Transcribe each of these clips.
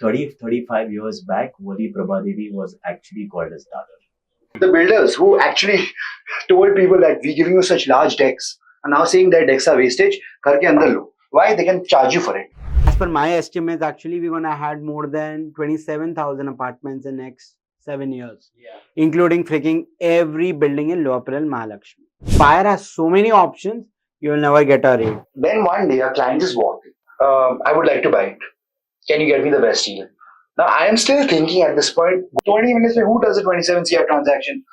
35 years back, Worli Prabhadevi was actually called as Dadar. The builders who actually told people that we're giving you such large decks are now saying that decks are wastage. घर के अंदर लो. Why? They can charge you for it. As per my estimates, actually, we're going to add more than 27,000 apartments in next 7 years, including freaking every building in Lower Parel Mahalakshmi. Buyer has so many options, you will never get a rate. Then one day a client just walked in. I would like to buy it. Can you get me the best deal? Now I am still thinking at this point, 20 minutes, who does a 27 CR transaction?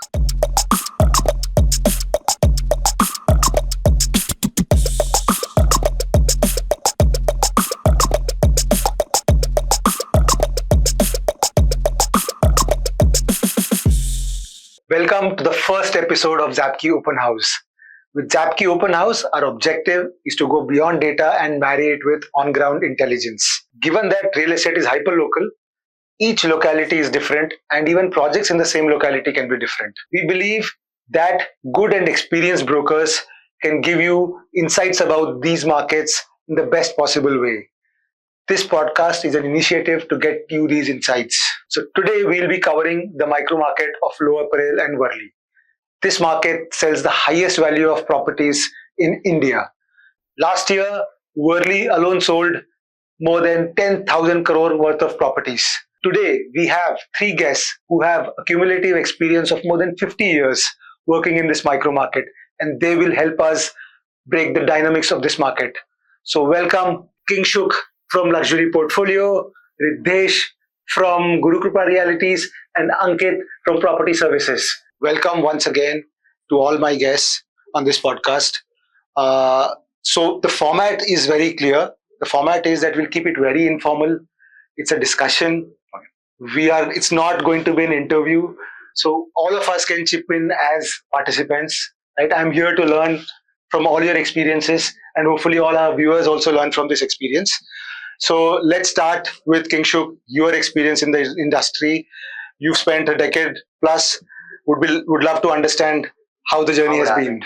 Welcome to the first episode of Zapkey Openhouse. With Zapkey Openhouse, our objective is to go beyond data and marry it with on-ground intelligence. Given that real estate is hyper-local, each locality is different and even projects in the same locality can be different. We believe that good and experienced brokers can give you insights about these markets in the best possible way. This podcast is an initiative to get you these insights. So today we'll be covering the micro market of Lower Parel and Worli. This market sells the highest value of properties in India. Last year, Worli alone sold more than 10,000 crore worth of properties. Today, we have three guests who have a cumulative experience of more than 50 years working in this micro market, and they will help us break the dynamics of this market. So welcome Kingshuk from Luxury Portfolio, Riddesh from Gurukrupa Realities, and Ankit from Property Services. Welcome once again to all my guests on this podcast. So the format is very clear. The format is that we'll keep it very informal. It's a discussion. It's not going to be an interview. So all of us can chip in as participants. Right? I'm here to learn from all your experiences, and hopefully all our viewers also learn from this experience. So let's start with Kingshuk, your experience in the industry. You've spent a decade plus. Would love to understand how the journey has been.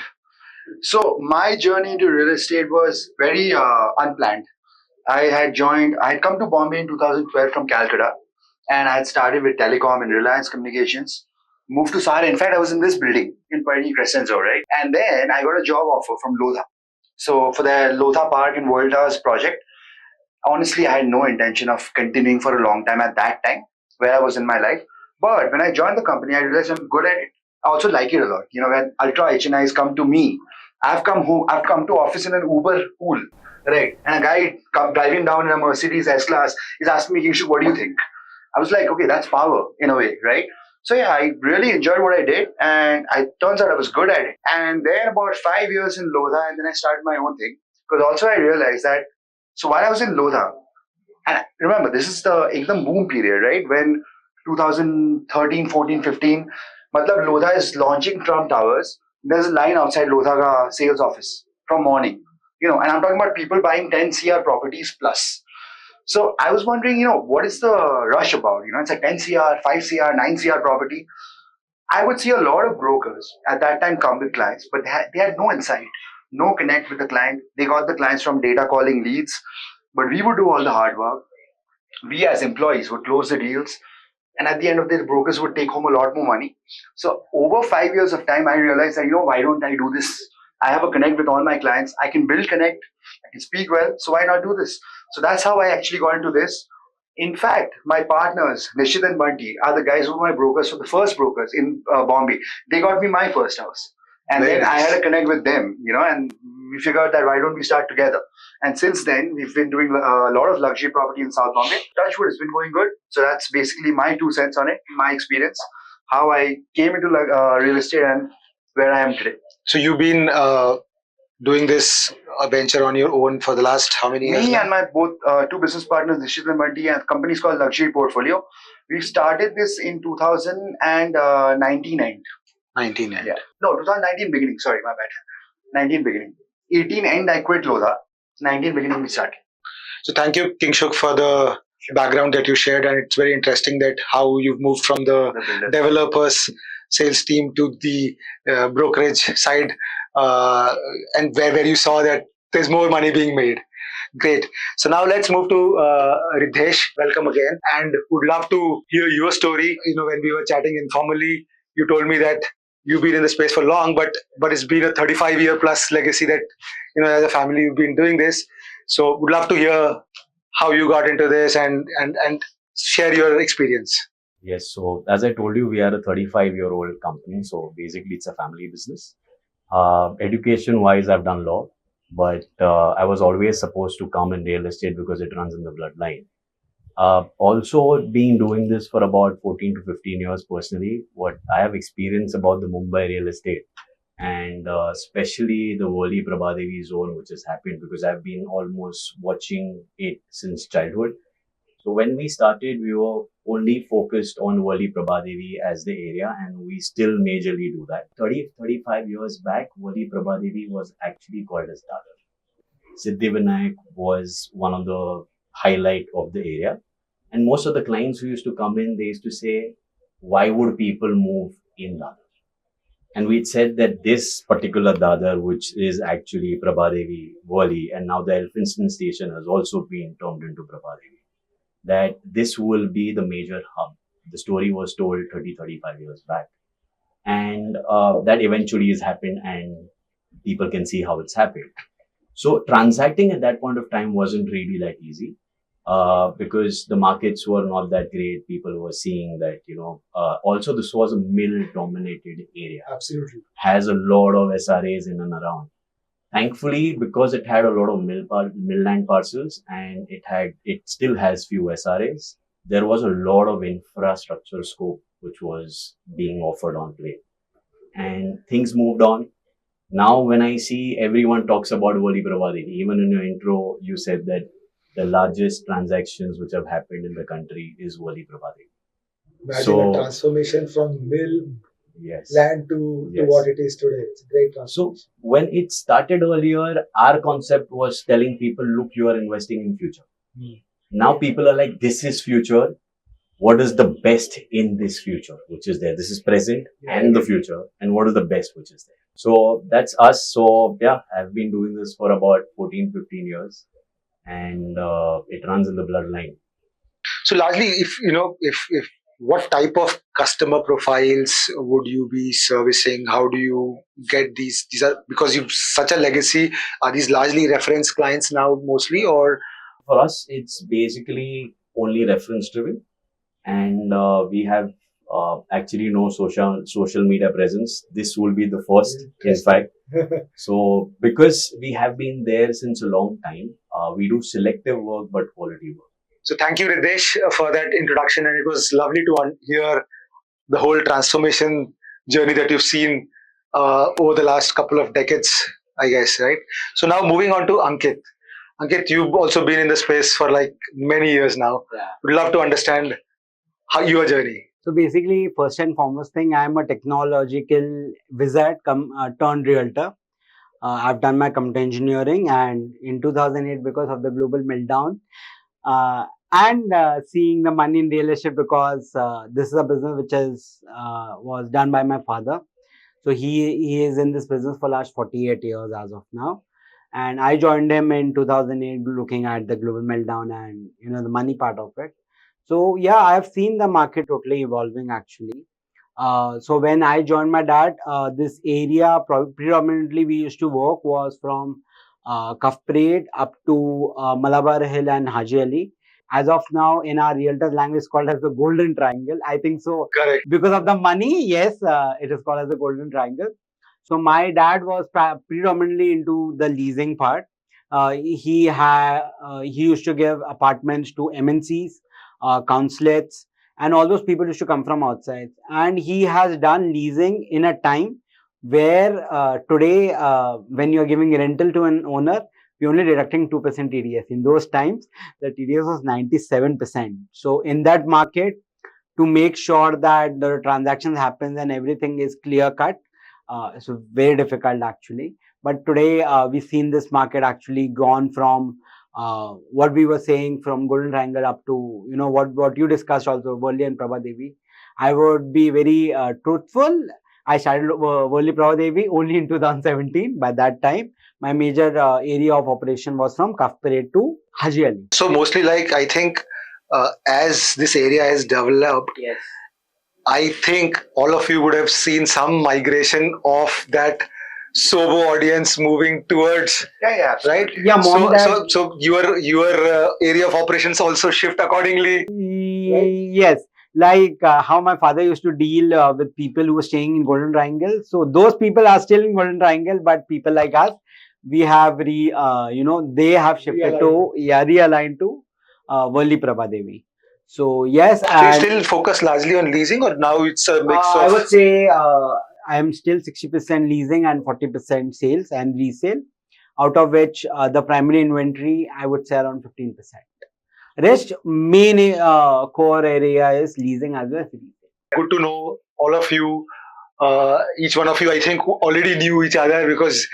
So my journey into real estate was very unplanned. I had come to Bombay in 2012 from Calcutta, and I had started with telecom and Reliance Communications. Moved to Sahara. In fact, I was in this building in Pardini Crescenzo, right? And then I got a job offer from Lodha. So for the Lodha Park and World Towers project, honestly, I had no intention of continuing for a long time at that time, where I was in my life. But when I joined the company, I realized I'm good at it. I also like it a lot. You know, when ultra HNIs come to me, I've come to office in an Uber pool, right? And a guy driving down in a Mercedes S-Class is asking me, Kingshuk, what do you think? I was like, okay, that's power in a way, right? So yeah, I really enjoyed what I did, and it turns out I was good at it. And then about 5 years in Lodha, and then I started my own thing. Because also I realized that, so while I was in Lodha, and remember, this is the ekdam boom period, right? When 2013, 14, 15, matlab Lodha is launching Trump Towers. There's a line outside Lodha ka sales office from morning. You know, and I'm talking about people buying 10 CR properties plus. So I was wondering, what is the rush about? It's a 10 CR, 5 CR, 9 CR property. I would see a lot of brokers at that time come with clients, but they had no insight, no connect with the client. They got the clients from data calling leads, but we would do all the hard work. We as employees would close the deals, and at the end of the day, brokers would take home a lot more money. So over 5 years of time, I realized that, why don't I do this? I have a connect with all my clients. I can build connect. I can speak well. So why not do this? So that's how I actually got into this. In fact, my partners, Nishit and Bunty, are the guys who were my brokers, so the first brokers in Bombay. They got me my first house. And Very then nice. I had a connect with them, and we figured that why don't we start together? And since then, we've been doing a lot of luxury property in South Bombay. Touchwood has been going good. So that's basically my 2 cents on it, my experience, how I came into real estate and where I am today. So you've been doing this venture on your own for the last how many years? Me now? And my both 2 business partners, Nishit and Bunty, and the company is called Luxury Portfolio. We started this in 2019 end. 19 end? Yeah. No, 2019 beginning. Sorry, my bad. 19 beginning. 18 end, I quit Lodha. 19 beginning, we started. So thank you, Kingshuk, for the background that you shared, and it's very interesting that how you've moved from the developers sales team to the brokerage side, and where you saw that there's more money being made. Great. So now let's move to Riddhesh. Welcome again, and would love to hear your story. When we were chatting informally, you told me that you've been in the space for long, but it's been a 35-year plus legacy that as a family you've been doing this. So would love to hear how you got into this and share your experience. Yes, so as I told you, we are a 35-year-old company. So basically, it's a family business. Education-wise, I've done law, but I was always supposed to come in real estate because it runs in the bloodline. Also, been doing this for about 14 to 15 years personally. What I have experienced about the Mumbai real estate and especially the Worli Prabhadevi zone, which has happened because I've been almost watching it since childhood. So when we started, we were only focused on Worli Prabhadevi as the area, and we still majorly do that. 35 years back, Worli Prabhadevi was actually called as Dadar. Siddhivinayak was one of the highlight of the area. And most of the clients who used to come in, they used to say, why would people move in Dadar? And we said that this particular Dadar, which is actually Prabhadevi, Worli, and now the Elphinstone station has also been turned into Prabhadevi, that this will be the major hub. The story was told 35 years back. And that eventually has happened and people can see how it's happened. So transacting at that point of time wasn't really that easy. Because the markets were not that great. People were seeing that, also this was a mill dominated area. Absolutely. Has a lot of SRAs in and around. Thankfully, because it had a lot of mill land parcels and it still has few SRAs, there was a lot of infrastructure scope which was being offered on play. And things moved on. Now, when I see everyone talks about Worli Prabhadevi, even in your intro, you said that the largest transactions which have happened in the country is Worli Prabhadevi. Imagine a transformation from mill Yes. land to what it is today. It's a great transformation. So when it started earlier, our concept was telling people, look, you are investing in future. Now people are like, this is future. What is the best in this future, which is there? This is present and the future. And what is the best, which is there? So that's us. So yeah, I've been doing this for about 14, 15 years. And it runs in the bloodline. So largely, if what type of customer profiles would you be servicing? How do you get these? These are because you've such a legacy. Are these largely reference clients now mostly, or for us, it's basically only reference driven, and we have actually no social media presence. This will be the first, in fact. So because we have been there since a long time, we do selective work but quality work. So thank you, Riddesh, for that introduction, and it was lovely to hear the whole transformation journey that you've seen over the last couple of decades, I guess, right? So now moving on to Ankit. Ankit, you've also been in the space for like many years now. Yeah. Would love to understand how your journey. So basically, first and foremost thing, I'm a technological wizard turned realtor. I've done my computer engineering, and in 2008, because of the global meltdown, and seeing the money in real estate, because this is a business which was done by my father. So he is in this business for last 48 years as of now. And I joined him in 2008 looking at the global meltdown and the money part of it. So yeah, I have seen the market totally evolving actually. So when I joined my dad, this area predominantly we used to work was from Cuff Parade up to Malabar Hill and Haji Ali. As of now, in our realtor language, it's called as the Golden Triangle. I think so. Correct. Because of the money, yes, it is called as the Golden Triangle. So my dad was predominantly into the leasing part. He used to give apartments to MNCs, consulates, and all those people used to come from outside. And he has done leasing in a time where today, when you're giving rental to an owner, we're only deducting 2% TDS. In those times, the TDS was 97%. So in that market, to make sure that the transactions happens and everything is clear cut, so very difficult actually. But today, we've seen this market actually gone from what we were saying from Golden Triangle up to, what you discussed also, Worli and Prabhadevi. I would be very truthful. I started Worli Prabhadevi only in 2017. By that time, my major area of operation was from Kafpere to Haji Ali. So mostly, like I think, as this area has developed, Yes. I think all of you would have seen some migration of that SoBo audience moving towards, right? Yeah, mom, dad. So your area of operations also shift accordingly. Yes, like how my father used to deal with people who were staying in Golden Triangle. So those people are still in Golden Triangle, but people like us, we have they have shifted to realigned to Worli Prabhadevi. So yes, So you and still focus largely on leasing, or now it's a mix I of? would say I am still 60% leasing and 40% sales and resale, out of which the primary inventory I would say around 15%. Rest main core area is leasing as well as resale. Good to know all of you. Each one of you, I think, already knew each other because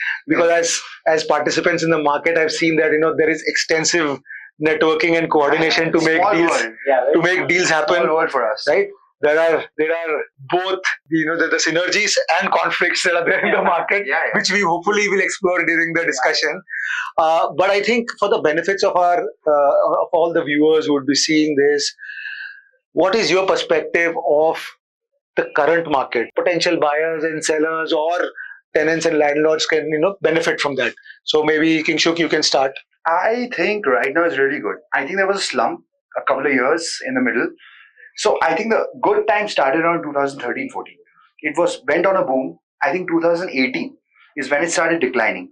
as participants in the market, I've seen that there is extensive networking and coordination to make Small deals world. to make deals happen. Small world for us. Right? There are both the synergies and conflicts that are there in the market, which we hopefully will explore during the discussion. But I think for the benefits of of all the viewers who would be seeing this, what is your perspective of the current market? Potential buyers and sellers, or tenants and landlords can benefit from that. So maybe Kingshuk, you can start. I think right now is really good. I think there was a slump a couple of years in the middle. So I think the good time started around 2013-14. It went on a boom. I think 2018 is when it started declining.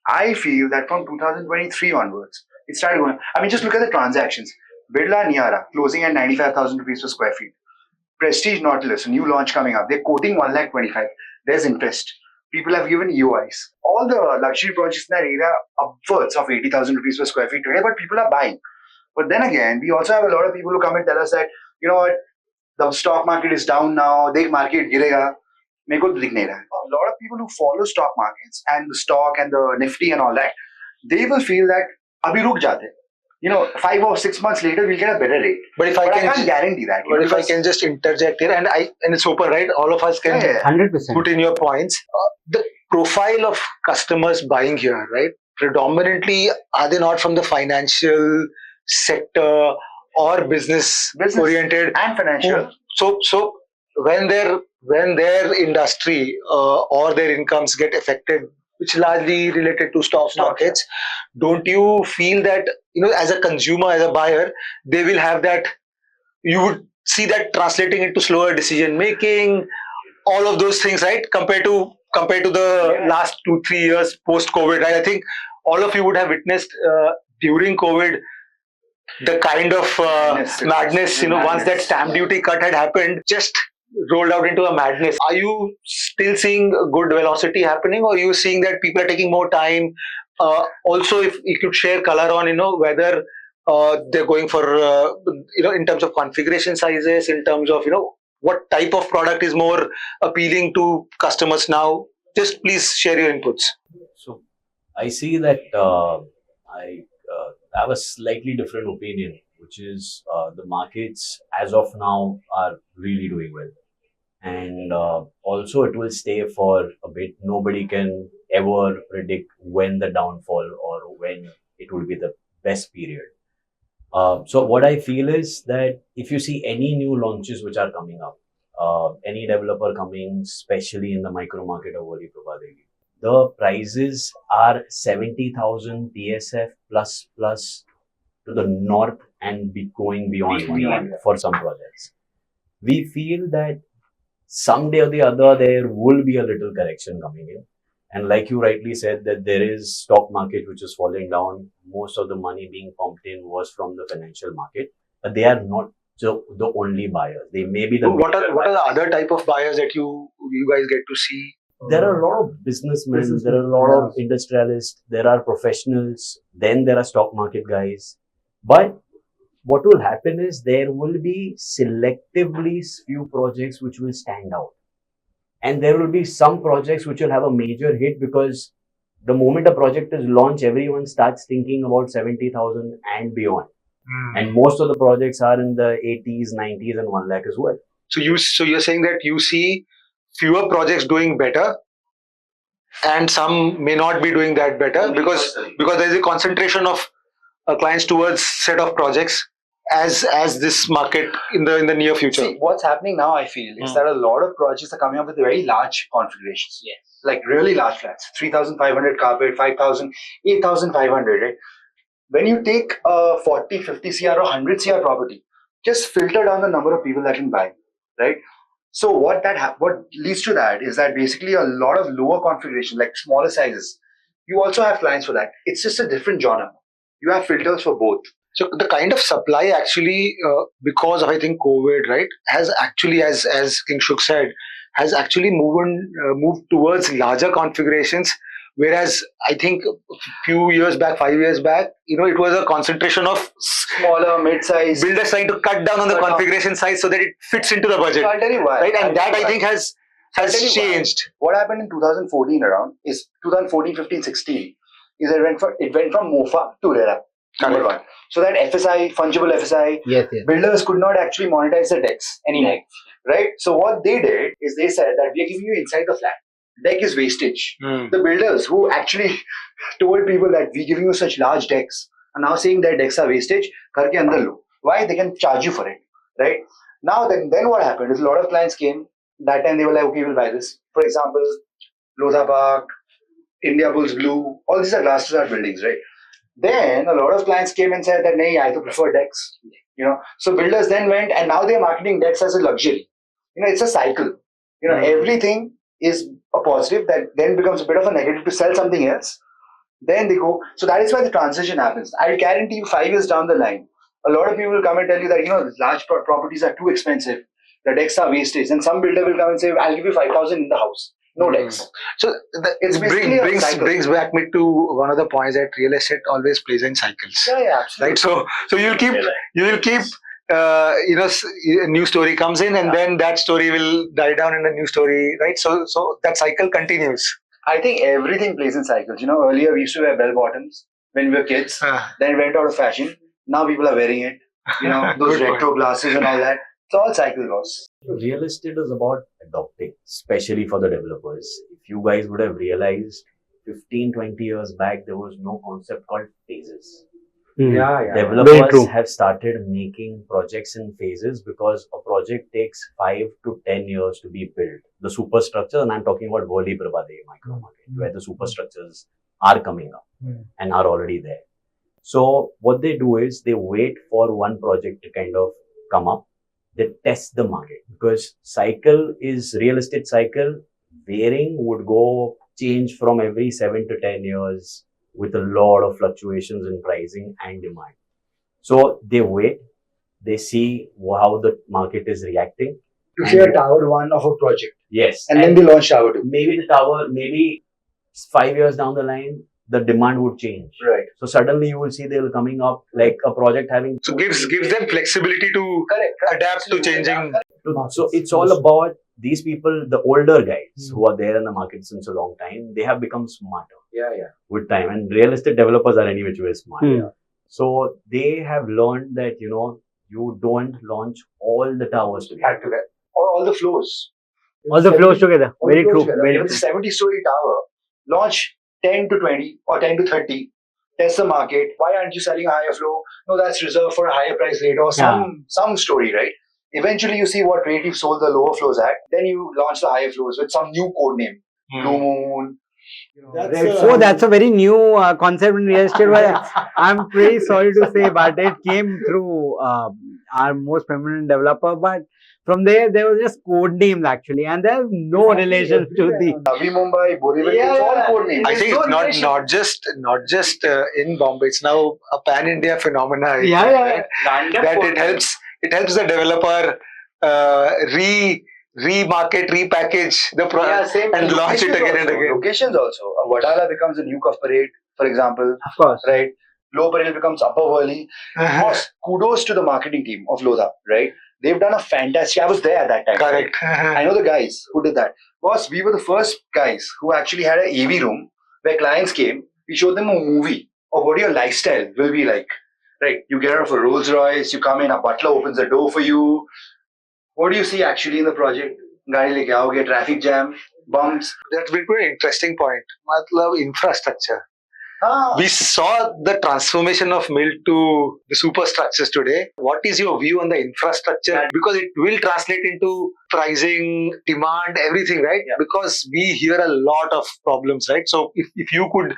I feel that from 2023 onwards, it started going. I mean, just look at the transactions. Birla Niara closing at 95,000 rupees per square feet. Prestige Nautilus, a new launch coming up. They're quoting 1,25,000. There's interest. People have given EOIs. All the luxury projects in that area upwards of 80,000 rupees per square feet today, but people are buying. But then again, we also have a lot of people who come and tell us that, you know what, the stock market is down now, the market girega. मेरे को दिख नहीं रहा है. A lot of people who follow stock markets and the stock and the Nifty and all that, they will feel that अभी रुक जाते. 5 or 6 months later, we'll get a better rate. But I can't guarantee that. But if I can just interject here, and it's open, right? All of us can 100%. put in your points. The profile of customers buying here, right? Predominantly, are they not from the financial sector or business oriented and financial? So when their industry or their incomes get affected, which is largely related to stock markets, don't you feel that as a consumer, as a buyer, they will have that? You would see that translating into slower decision making, all of those things, right? Compared to the last 2-3 years post COVID, right? I think all of you would have witnessed during COVID the kind of madness. Once that stamp duty cut had happened, just rolled out into a madness. Are you still seeing good velocity happening, or are you seeing that people are taking more time? Also, if you could share color on whether they're going for in terms of configuration sizes, in terms of what type of product is more appealing to customers now. Just please share your inputs. So I see that I have a slightly different opinion, which is the markets as of now are really doing well. And also it will stay for a bit. Nobody can ever predict when the downfall or when it will be the best period. So what I feel is that if you see any new launches which are coming up, any developer coming, especially in the micro market of Worli Prabhadevi, the prices are 70,000 PSF plus to the north and going beyond 1 lakh for some projects. We feel that someday or the other there will be a little correction coming in. And like you rightly said, that there is stock market which is falling down. Most of the money being pumped in was from the financial market, but they are not the only buyers. They may be the. What are the other type of buyers that you guys get to see? There are a lot of businessmen, there are a lot of industrialists, there are professionals, then there are stock market guys. But what will happen is there will be selectively few projects which will stand out. And there will be some projects which will have a major hit, because the moment a project is launched, everyone starts thinking about 70,000 and beyond. And most of the projects are in the 80s, 90s and 1 lakh as well. So you're saying that you see fewer projects doing better, and some may not be doing that better because there is a concentration of clients towards set of projects as this market in the near future. See, what's happening now, I feel, is that a lot of projects are coming up with very large configurations. Yes. Like really large flats. 3,500 carpet, 5,000, 8,500, right? When you take a 40, 50 CR or 100 CR property, just filter down the number of people that can buy, right? So what leads to that is that basically a lot of lower configuration, like smaller sizes, you also have clients for that. It's just a different genre. You have filters for both. So the kind of supply actually, because of I think COVID, right, has actually, as Kingshuk said, has actually moved towards larger configurations. Whereas I think a few years back, 5 years back, it was a concentration of Smaller, mid-size. builders trying to cut down on the configuration size so that it fits into the budget, So I'll tell you why. right? And that I think I'll has tell you why. changed. What happened in 2014 around is 2014, 15, 16 is it went from MOFA to RERA. Number one. So that FSI, fungible FSI, Yes. builders could not actually monetize the decks anymore. Right? So what they did is they said that we are giving you inside the flat. Deck is wastage. The builders who actually told people that we're giving you such large decks are now saying that decks are wastage. Karke andar lo. Why? They can charge you for it. Right? Now then what happened is a lot of clients came. That time they were like, okay, we'll buy this. For example, Lodha Park, India Bulls Blue, all these are glass facade buildings, right? Then a lot of clients came and said that, "Nahi, I prefer decks." So builders then went and now they're marketing decks as a luxury. It's a cycle. Everything is a positive that then becomes a bit of a negative to sell something else. Then they go. So that is why the transition happens. I guarantee you 5 years down the line, a lot of people will come and tell you that, large properties are too expensive. The decks are wastage. And some builder will come and say, I'll give you 5,000 in the house. No decks. So It's basically a cycle. brings back me to one of the points that real estate always plays in cycles. Yeah, absolutely. Right. So you will keep a new story comes in and then that story will die down in a new story, right? So that cycle continues. I think everything plays in cycles. Earlier we used to wear bell bottoms when we were kids. Then it went out of fashion. Now people are wearing it. Those retro glasses and all that. It's all cycle loss. Real estate is about adopting, especially for the developers. If you guys would have realized 15, 20 years back, there was no concept called phases. Yeah. Developers have started making projects in phases because a project takes 5 to 10 years to be built. The superstructure, and I'm talking about Worli Prabhadevi micromarket, where the superstructures are coming up and are already there. So what they do is they wait for one project to kind of come up. They test the market because real estate cycle varying would go change from every 7 to 10 years with a lot of fluctuations in pricing and demand. So they wait, they see how the market is reacting. You see a tower one of a project. Yes. And then they launch tower two. Maybe 5 years down the line, the demand would change. Right. So suddenly you will see they will coming up like a project having. So gives them flexibility to adapt to changing. So it's all about these people, the older guys who are there in the market since a long time. They have become smarter. Yeah. With time, and real estate developers are any which way smart. So they have learned that you don't launch all the towers together. Or all the floors. All the floors together. Very true. Very If it's a 70-story tower, launch 10 to 20 or 10 to 30. Test the market. Why aren't you selling a higher floor? No, that's reserved for a higher price later or some story, right? Eventually, you see what rate you've sold the lower floors at. Then you launch the higher floors with some new code name. Blue Moon. That's a very new concept in real estate. I'm pretty sorry to say, but it came through our most prominent developer. But from there was just code names actually, and there's no relation to the. Navi Mumbai, Borivali, it's all code names. I think it's not just in Bombay. It's now a pan-India phenomena. Right? That it helps the developer remarket, repackage the product and launch it again and again. Locations also. Wadala becomes a new Cuff Parade, for example. Of course. Right? Lower Parel becomes Upper Worli. Boss, kudos to the marketing team of Lodha, right? They've done a fantastic. I was there at that time. Correct. Right? I know the guys who did that. Boss, we were the first guys who actually had an AV room where clients came. We showed them a movie of what your lifestyle will be like. Right? You get out of a Rolls Royce, you come in, a butler opens the door for you. What do you see actually in the project? गाड़ी लेके आओगे, traffic jam, bumps. That's been an interesting point. मतलब infrastructure. We saw the transformation of mill to the superstructures today. What is your view on the infrastructure? Because it will translate into pricing, demand, everything, right? Yeah. Because we hear a lot of problems, right? So if you could,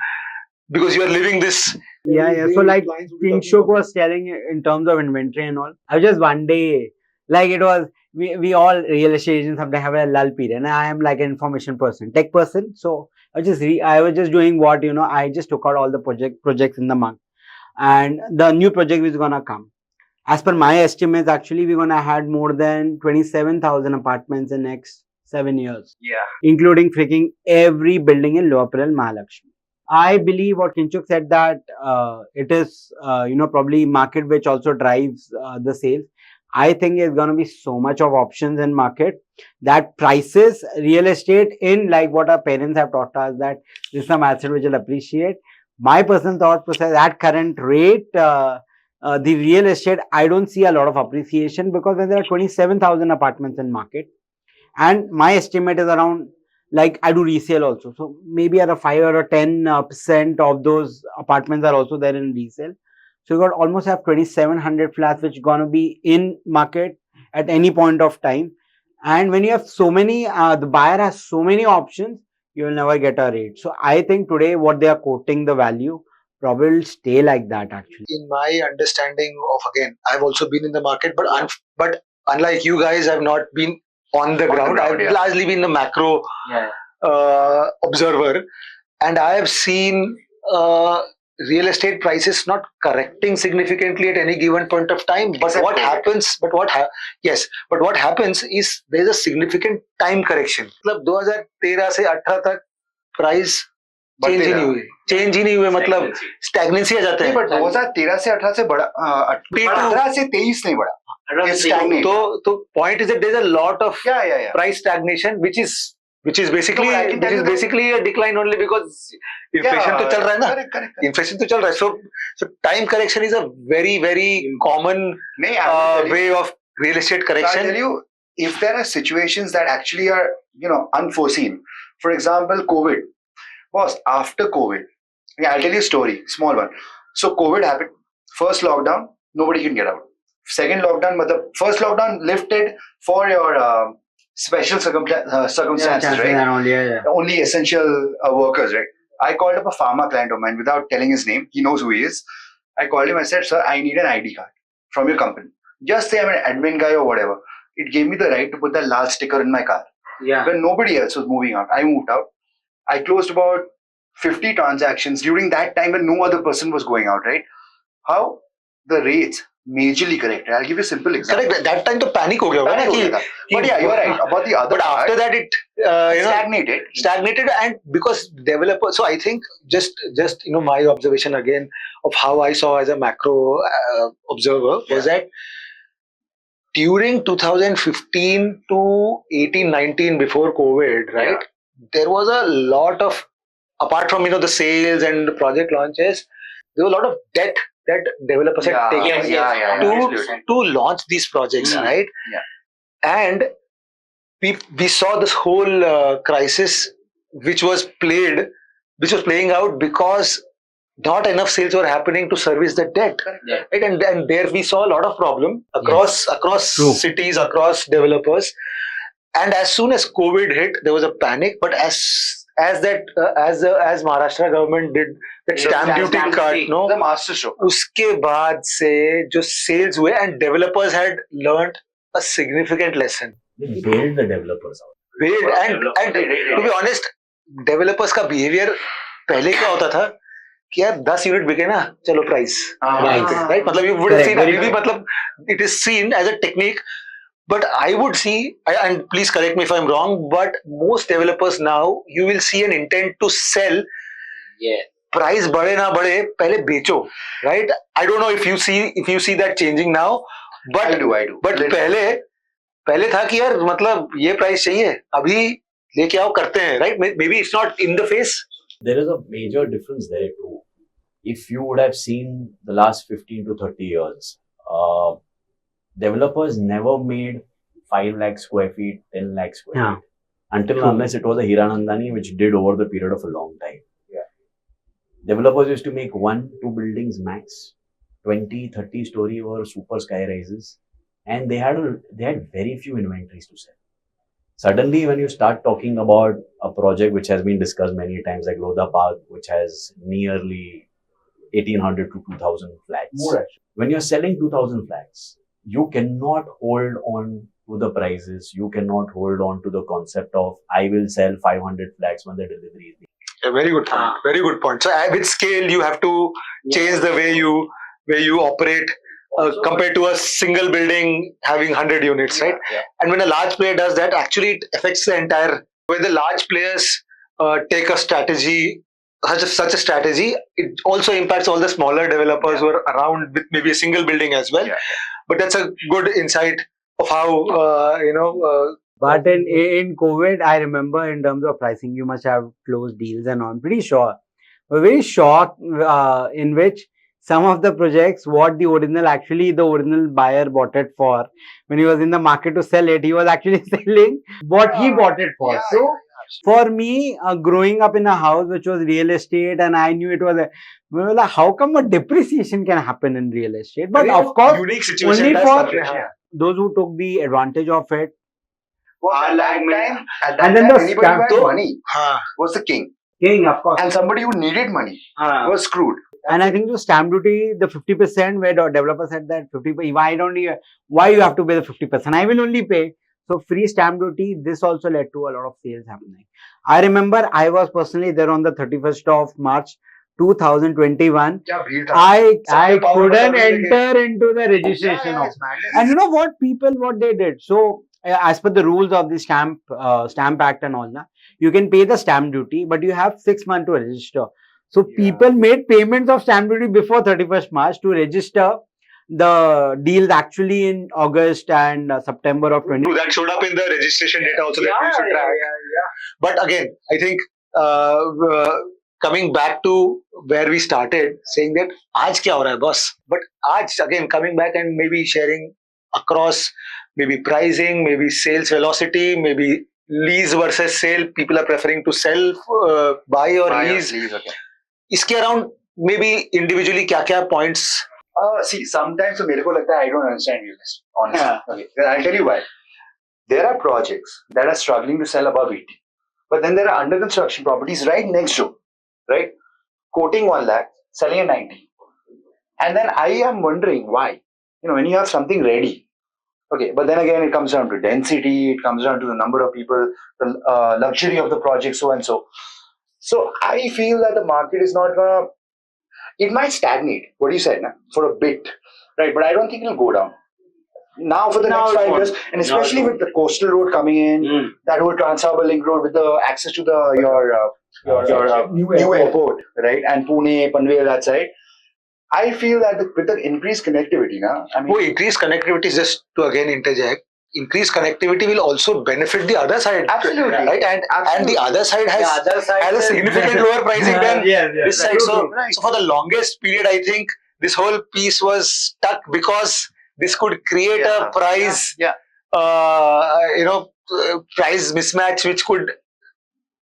because you are living this. Yeah. So like Kingshuk was telling in terms of inventory and all. I was just one day, like it was, we all real estate agents sometimes have a lull period, and I am like an information person, tech person. So I was just doing what, I just took out all the projects in the month, and the new project is gonna come. As per my estimates, actually, we're gonna had more than 27,000 apartments in next 7 years. Yeah. Including freaking every building in Lower Parel Mahalakshmi. I believe what Kinchuk said, that it is, probably market which also drives the sales. I think it's going to be so much of options in market that prices real estate in, like what our parents have taught us, that this is some asset which will appreciate. My personal thought process, at current rate, the real estate, I don't see a lot of appreciation, because when there are 27,000 apartments in market, and my estimate is around, like I do resale also, so maybe at a 5 or a 10% of those apartments are also there in resale. So you got almost have 2,700 flats which gonna be in market at any point of time. And when you have so many, the buyer has so many options, you will never get a rate. So I think today what they are quoting the value probably will stay like that actually. In my understanding of, again, I've also been in the market, but unlike you guys, I've not been on the ground. I've largely been the macro observer, and I have seen real estate prices not correcting significantly at any given point of time. But what happens? But what happens is there is a significant time correction. मतलब 2013 से 18 तक price change ही नहीं हुए मतलब stagnancy आ जाता है. But 2013 से 18 से बड़ा 18 से 23 नहीं बढ़ा. तो point is that there's a lot of price stagnation, which is basically a decline only because inflation तो चल रहा है ना. Inflation तो चल रहा है. So time correction is a very very common way of real estate correction. I'll tell you, if there are situations that actually are unforeseen, for example COVID. Boss, after COVID, I'll tell you a story, small one. So COVID happened, first lockdown, nobody can get out. Second lockdown, but the first lockdown lifted for your special circumstances, right? Only essential workers, right? I called up a pharma client of mine without telling his name. He knows who he is. I called him. I said, "Sir, I need an ID card from your company. Just say I'm an admin guy or whatever." It gave me the right to put that large sticker in my car. Yeah. When nobody else was moving out, I moved out. I closed about 50 transactions during that time when no other person was going out, right? How the rates majorly corrected. I'll give you a simple example. Correct. That time to panic ho gaya hoga. But yeah, you're right. About the other but after that it stagnated, and because developers. So I think just my observation again of how I saw as a macro observer was that during 2015 to 18-19 before COVID, right? Yeah. There was a lot of, apart from the sales and the project launches, there was a lot of debt that developers had taken to launch these projects, right? Yeah. And we saw this whole crisis which was playing out because not enough sales were happening to service the debt, right? And there we saw a lot of problem across cities, across developers. And as soon as COVID hit, there was a panic. But as Maharashtra government did that stamp duty cut, the master stroke. उसके बाद से जो sales हुए and developers had learned a significant lesson. They bailed the developers out. And to be honest, developers का behavior पहले क्या होता था कि यार 10 यूनिट बिके ना चलो प्राइस राइट मतलब you would have seen अभी भी मतलब it is seen as a technique. But I would see, and please correct me if I'm wrong, but most developers now, you will see an intent to sell. Yeah. Price बढ़े ना बढ़े, पहले बेचो, right? I don't know if you see that changing now, but I do. But पहले था कि यार मतलब ये price चाहिए, अभी लेके आओ करते हैं, right? Maybe it's not in the face. There is a major difference there too. If you would have seen the last 15 to 30 years, developers never made 5 lakh square feet, 10 lakh square Yeah. feet. Until True. unless it was a Hiranandani, which did over the period of a long time. Developers used to make 1-2 buildings max, 20, 30 story or super sky rises, and they had very few inventories to sell. Suddenly, when you start talking about a project which has been discussed many times, like Lodha Park, which has nearly 1800 to 2000 flats. More actually. When you're selling 2000 flats, you cannot hold on to the prices. You cannot hold on to the concept of I will sell 500 flats when the delivery is being. A very good point. Very good point. So with scale, you have to change the way you operate compared to a single building having 100 units, right? Yeah. And when a large player does that, actually it affects the entire. When the large players take a strategy, such a strategy, it also impacts all the smaller developers who are around with maybe a single building as well. Yeah. But that's a good insight of how But in COVID, I remember in terms of pricing, you must have closed deals and all. I'm pretty sure. We're very shocked in which some of the projects, what the original buyer bought it for. When he was in the market to sell it, he was actually selling what he bought it for. Yeah, So for me, growing up in a house which was real estate, and I knew it was we were like, how come a depreciation can happen in real estate? But of course, unique situation only does for happen. Yeah. those who took the advantage of it. At that time, And then the anybody who had scam- money Huh. was the king. King, of course. And somebody who needed money was screwed. And I think the stamp duty, the 50% where the developer said that 50%, why you have to pay the 50%? I will only pay. So free stamp duty, this also led to a lot of sales happening. I remember I was personally there on the 31st of March 2021. क्या भीड़ था. I power couldn't button leke- enter into the registration of. it's madness. And you know what what they did? So as per the rules of the Stamp Act and all, you can pay the stamp duty, but you have 6 months to register. So people made payments of stamp duty before 31st March to register the deals actually in August and September of 20. That showed up in the registration data also that we should track. But again, I think coming back to where we started, saying that आज क्या हो रहा है boss? But आज again coming back and maybe sharing across maybe pricing, maybe sales velocity, maybe lease versus sale. People are preferring to sell, buy or lease. Okay. इसके around maybe individually क्या points. See, sometimes so मेरे को लगता है I don't understand real estate, honestly. Okay, then I'll tell you why. There are projects that are struggling to sell above 80, but then there are under construction properties right next door, right? Quoting 1 lakh, selling at 90. And then I am wondering why. When you have something ready, okay, but then again it comes down to density, it comes down to the number of people, the luxury of the project, so and so. So I feel that the market is not gonna. It might stagnate, what you said, for a bit, right? But I don't think it'll go down. Now for the next 5 years, and especially with the coastal road coming in, that whole Trans-Harbour Link Road with the access to your new airport, right? And Pune, Panvel, that side. I feel that with the increased connectivity, Increased connectivity, just to again interject, increased connectivity will also benefit the other side. Absolutely. Right? And the other side has a significant lower pricing than this side. So for the longest period, I think this whole piece was stuck because this could create a price, price mismatch, which could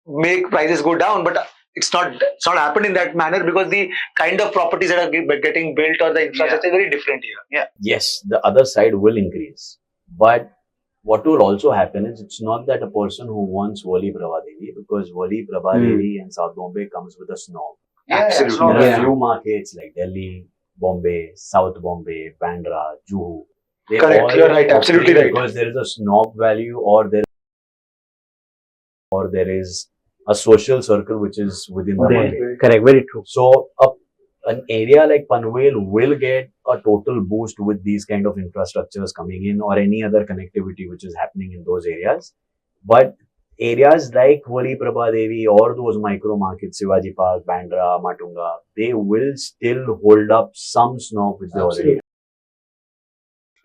make prices go down. But it's not happened in that manner because the kind of properties that are getting built or the infrastructure is very different here. Yes, the other side will increase. But what will also happen is it's not that a person who wants Worli Prabhadevi, because Worli Prabhadevi and South Bombay comes with a snob. Absolutely. There are few markets like Delhi, Bombay, South Bombay, Bandra, Juhu. They Correct. all You're right. Absolutely operate right. Because there is a snob value or there is a social circle which is within the market. Correct, very true. So an area like Panvel will get a total boost with these kind of infrastructures coming in or any other connectivity which is happening in those areas. But areas like Worli Prabhadevi or those micro markets, Shivaji Park, Bandra, Matunga, they will still hold up some snob which they already have.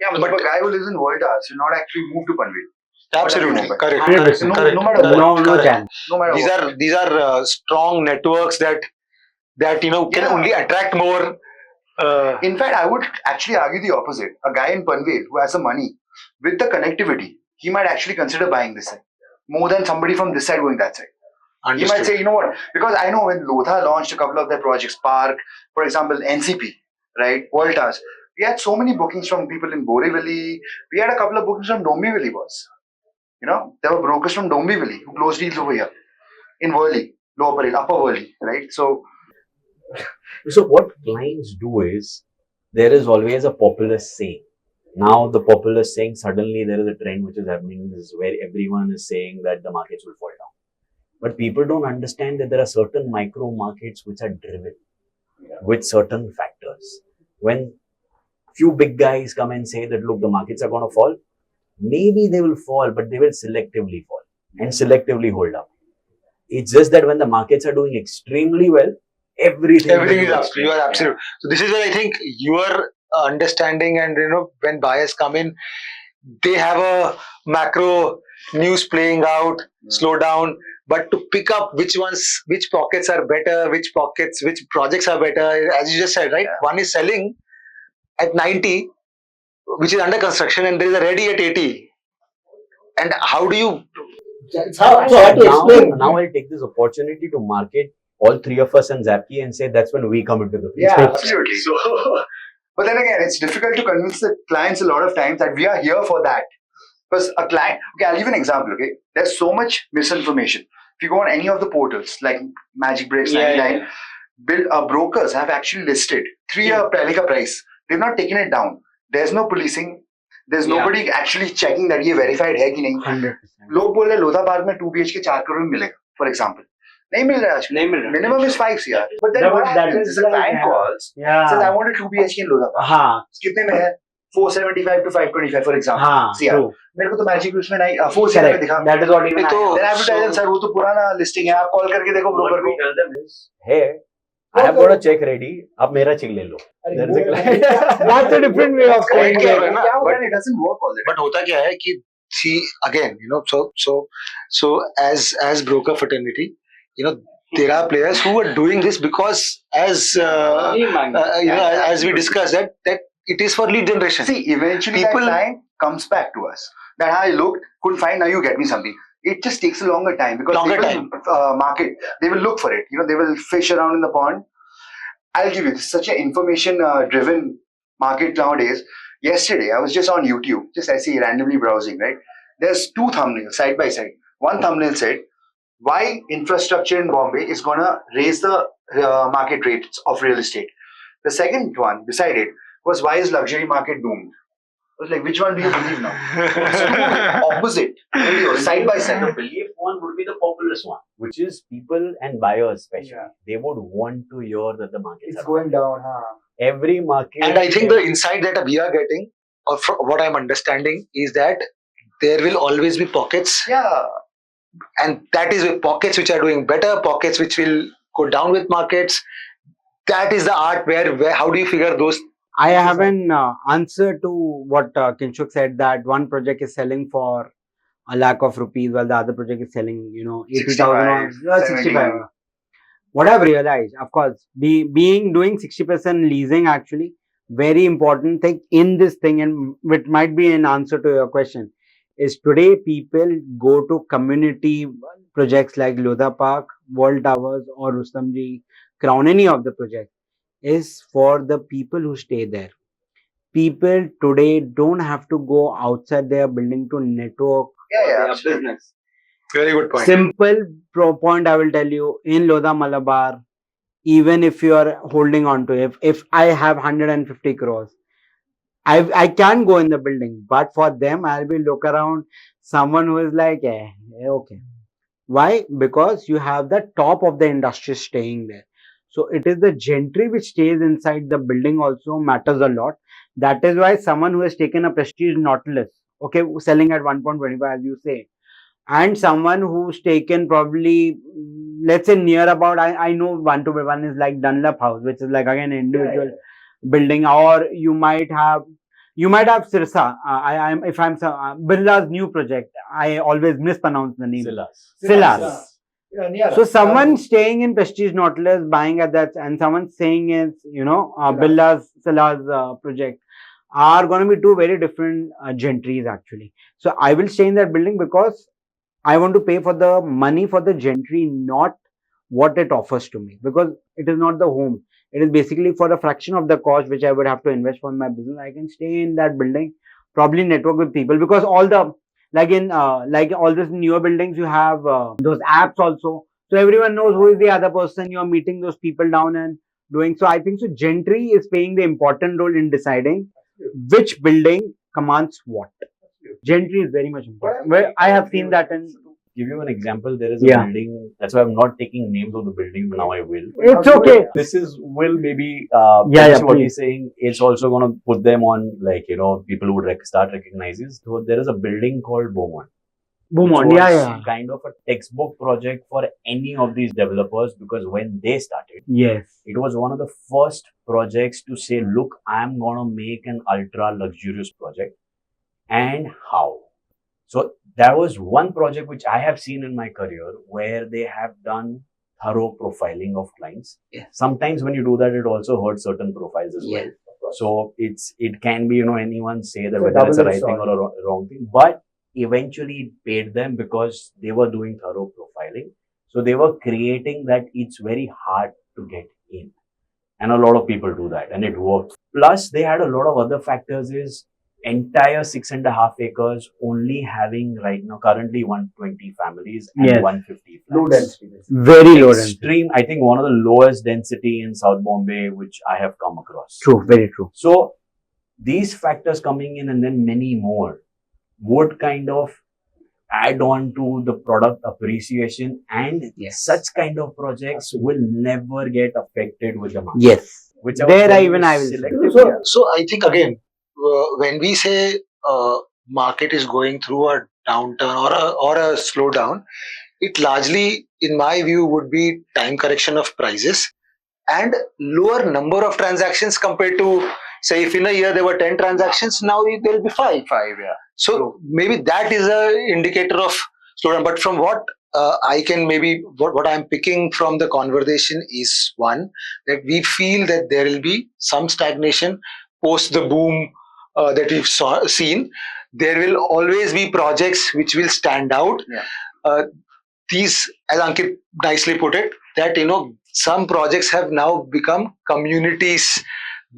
Yeah, but a guy who lives in Volta should not actually move to Panvel. Absolutely. Mumbai. Correct. No Correct. matter what. No chance. No matter what. These are strong networks that can only attract more. In fact, I would actually argue the opposite. A guy in Panvel who has the money with the connectivity he might actually consider buying this side more than somebody from this side going that side. He might Understood. say, you know what? Because I know when Lodha launched a couple of their projects, Park, for example, NCP, right, World Towers, we had so many bookings from people in Borivali. We had a couple of bookings from Dombivli, boss. You know, there were brokers from Dombivli who closed deals over here in Worli, Lower Parel, Upper Worli, right? So So what clients do is there is always a populist saying. Now the populist saying suddenly there is a trend which is happening is where everyone is saying that the markets will fall down. But people don't understand that there are certain micro markets which are driven with certain factors. When few big guys come and say that look, the markets are going to fall, maybe they will fall, but they will selectively fall and selectively hold up. It's just that when the markets are doing extremely well, everything Everything is will do up. You are absolute. So this is where I think your understanding, and when buyers come in, they have a macro news playing out, slow down, but to pick up which pockets are better, which projects are better, as you just said, right? One is selling at 90, which is under construction, and there is a ready at 80. And how do you? now, now I'll take this opportunity to market all three of us and Zapkey and say that's when we come into the picture. absolutely. So, but then again, it's difficult to convince the clients a lot of times that we are here for that. Because a client, okay, I'll give you an example, okay? There's so much misinformation. If you go on any of the portals like Magic Breaks, 99, brokers have actually listed 3-year Palika price. They've not taken it down. There's no policing. There's nobody actually checking that ये verified है कि नहीं. 100%. लोग बोल रहे Lodha park में 2 BHK 4 crore में मिलेगा, for example. नहीं मिल रहा है आजकल. नहीं मिल रहा. Minimum is 5 CR. But then what happens is the client calls, says I want a 2 BHK in Lodha Park. हाँ. कितने में है? 475 to 525 for example. हाँ. CR. True. मेरे को तो मैजिक उसमें नहीं 4 CR में दिखा. That is what even Then advertiser sir वो तो पुराना listing है, आप कॉल करके देखो ब्रोकर को. Hey, I have got a check ready. आप मेरा check ले लो. There is a client. That's a different way of saying क्या it. होता है? But it doesn't work all the time. But होता क्या है कि see again, so as broker fraternity, there are players who are doing this because as as we discussed that it is for lead generation. See, eventually that client comes back to us. That I looked, couldn't find, now you get me something. It just takes a longer time because market, they will look for it. They will fish around in the pond. I'll give you, this is such an information driven market nowadays. Yesterday, I was just on YouTube, just I see randomly browsing, right? There's 2 thumbnails side by side. One thumbnail said, why infrastructure in Bombay is going to raise the market rates of real estate. The second one beside it was, why is luxury market doomed? I was like, which one do you believe now? It's opposite, side by side. The belief one would be the populist one, which is people and buyers especially. They would want to hear that the markets are going down. Every market. And I think the insight that we are getting, or from what I'm understanding, is that there will always be pockets. Yeah. And that is with pockets which are doing better, pockets which will go down with markets. That is the art where how do you figure those? I have an answer to what Kingshuk said, that one project is selling for a lakh of rupees while the other project is selling, 80,000 or 65. What I've realized, of course, doing 60% leasing actually very important thing in this thing, and which might be an answer to your question, is today people go to community projects like Lodha Park, World Towers or Rustamji, Crown, any of the projects, is for the people who stay there. People today don't have to go outside their building to network business. Very good point. Simple point I will tell you, in Lodha Malabar, even if you are holding on to, if I have 150 crores, I can go in the building, but for them, I'll be look around someone who is like, okay. Why? Because you have the top of the industry staying there. So it is the gentry which stays inside the building also matters a lot. That is why someone who has taken a prestige Nautilus, okay, selling at 1.25 as you say, and someone who's taken probably, let's say near about, I know 1 is like Dunlop House, which is like again an individual building, or you might have Sirsa. Birla's new project. I always mispronounce the name. Silas. So someone staying in Prestige Nautilus, buying at that, and someone saying it's, Birla's Silas project. are going to be two very different gentries actually. So I will stay in that building because I want to pay for the money for the gentry, not what it offers to me, because it is not the home. It is basically for a fraction of the cost which I would have to invest for my business. I can stay in that building, probably network with people, because all the like all these newer buildings you have those apps also, so everyone knows who is the other person. You are meeting those people down and doing. So I think so. Gentry is playing the important role in deciding which building commands what. Gentry is very much important. Well, I have seen that in. Give you an example, there is a Yeah. building. That's why I'm not taking names of the building. Now I will. It's okay. This is will maybe Yeah, what please. he's saying. It's also going to put them on, like, people would start recognizing. So there is a building called Beaumont. Beaumont, Which yeah, was yeah. kind of a textbook project for any of these developers, because when they started, Yes. it was one of the first projects to say, look, I'm going to make an ultra luxurious project, and how. So that was one project which I have seen in my career where they have done thorough profiling of clients. Yeah. Sometimes when you do that, it also hurts certain profiles as well. So it can be, anyone say that whether it's a right thing or a wrong thing, but eventually it paid them because they were doing thorough profiling. So they were creating that it's very hard to get in. And a lot of people do that, and it worked. Plus, they had a lot of other factors, is entire 6.5 acres only having right now currently 120 families and Yes. 150 flats. Low density. Very low density. Extreme, I think one of the lowest density in South Bombay which I have come across. True, very true. So these factors coming in and then many more would kind of add on to the product appreciation, and Yes. such kind of projects will never get affected with the market. Yes. Whichever There one even is I will say. selective, So I think again, when we say market is going through a downturn or a slowdown, it largely, in my view, would be time correction of prices and lower number of transactions compared to, say, if in a year there were 10 transactions, now there will be 5. Yeah. So maybe that is a indicator of slowdown. But from what I can maybe what I'm picking from the conversation is, one, that we feel that there will be some stagnation post the boom that we've seen. There will always be projects which will stand out. Yeah. These, as Ankit nicely put it, that some projects have now become communities.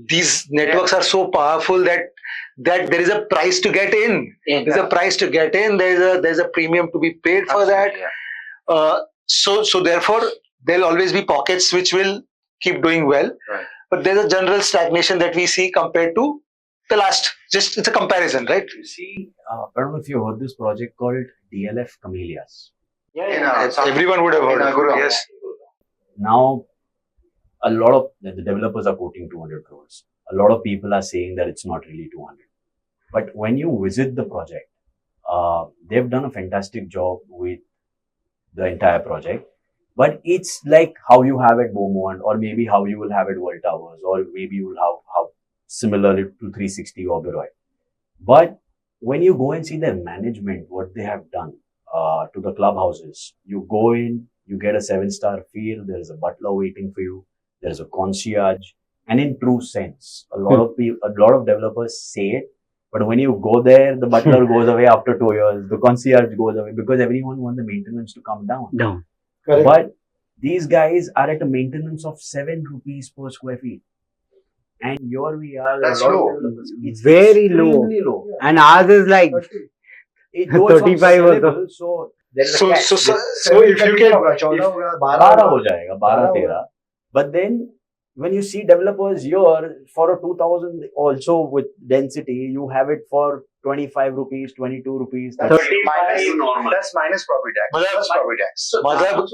These networks are so powerful that there is a price to get in. There's a price to get in. There's a premium to be paid for that. Yeah. So therefore there'll always be pockets which will keep doing well. Right. But there's a general stagnation that we see compared to the last. Just it's a comparison, right? You see, I don't know if you heard this project called DLF Camellias. Everyone would have heard of it. Yes. Now, a lot of the developers are quoting 200 crores. A lot of people are saying that it's not really 200. But when you visit the project, they've done a fantastic job with the entire project. But it's like how you have at Beaumont, or maybe how you will have at World Towers, or maybe you will have similarly to 360 Oberoi. But when you go and see their management, what they have done to the clubhouses, you go in, you get a 7-star feel, there is a butler waiting for you, there is a concierge, and in true sense, a lot of developers say it, but when you go there, the butler goes away after 2 years, the concierge goes away, because everyone wants the maintenance to come down. Correct. But these guys are at a maintenance of 7 rupees per square feet. And here we are. That's a lot of low. developers, it's Very low. extremely low. And ours is like Though it's not 35 or sellable, so there is a So catch. so if you can, 12 हो जाएगा, 12-13. But then when you see developers here for a 2000 also with density, you have it for 25 rupees, 22 rupees, 35 normal. That's minus property tax. Matlab- That's property tax. Matlab,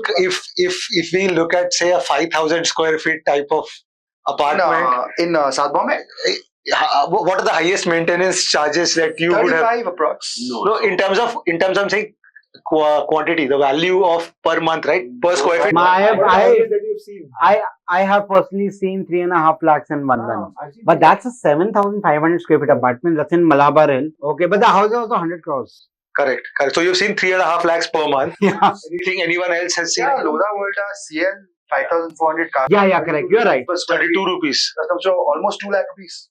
if we look at, say, a 5,000 square feet type of apartment, In South Bombay, what are the highest maintenance charges that you would have? 35 approx. No, in terms of I'm saying quantity, the value of per month, right? Per square feet. I have personally seen 3.5 lakhs in Bandhan. But that's a 7,500 square feet apartment. That's in Malabar Hill. Okay, but the house is also 100 crores. Correct. So you've seen 3.5 lakhs per month. Yeah. Anything anyone else has seen? Yeah, Lodha Volta, CL, 5,400 cars. Yeah, correct. You're right. 32 rupees. That comes to almost 2 lakh rupees.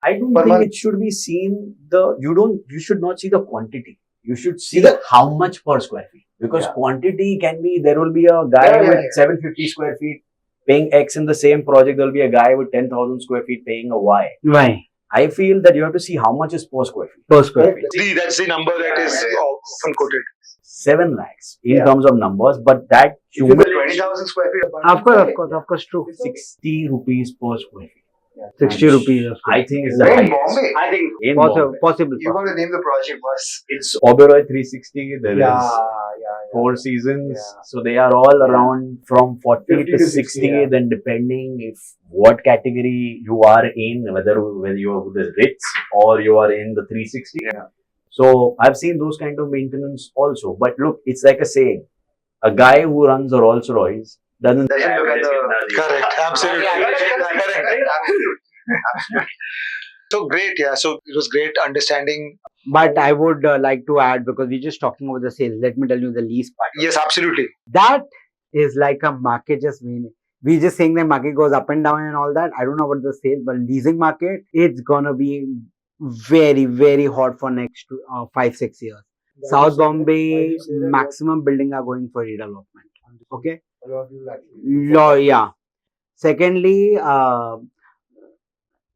I don't per think month? it should be seen you should not see the quantity. You should see Either- how much per square feet. Because Yeah. quantity can be, there will be a guy Yeah, yeah, with yeah. 750 square feet paying X in the same project. There will be a guy with 10,000 square feet paying a Y. Why? I feel that you have to see how much is per square feet. Per square feet. That's the number that is often quoted. 7 lakhs in Yeah. terms of numbers, but that If it's human a 20,000 square feet apartment. Of course, true. 60 rupees per square feet. 60 rupees. or so. I think it's the In highest. Bombay, I think In possible. Bombay. Possible. you got to name the project first. It's Oberoi 360. There is Four Seasons. Yeah. So they are all around from 40 50 to to 60. 60, yeah. Then depending if what category you are in, whether you are with the Ritz or you are in the 360. Yeah. So I've seen those kind of maintenance also. But look, it's like a saying. A guy who runs a Rolls Royce doesn't Doesn't look at the. Correct. Absolutely. Correct. Absolutely. So great, yeah. So it was great understanding. But I would like to add, because we're just talking about the sales, let me tell you the lease part. Yes, absolutely. That is like a market just meaning. We just saying that market goes up and down and all that. I don't know about the sales, but leasing market, it's gonna be very, very hot for next 5-6 years. South Bombay, maximum building are going for redevelopment. Okay. Yeah. Secondly,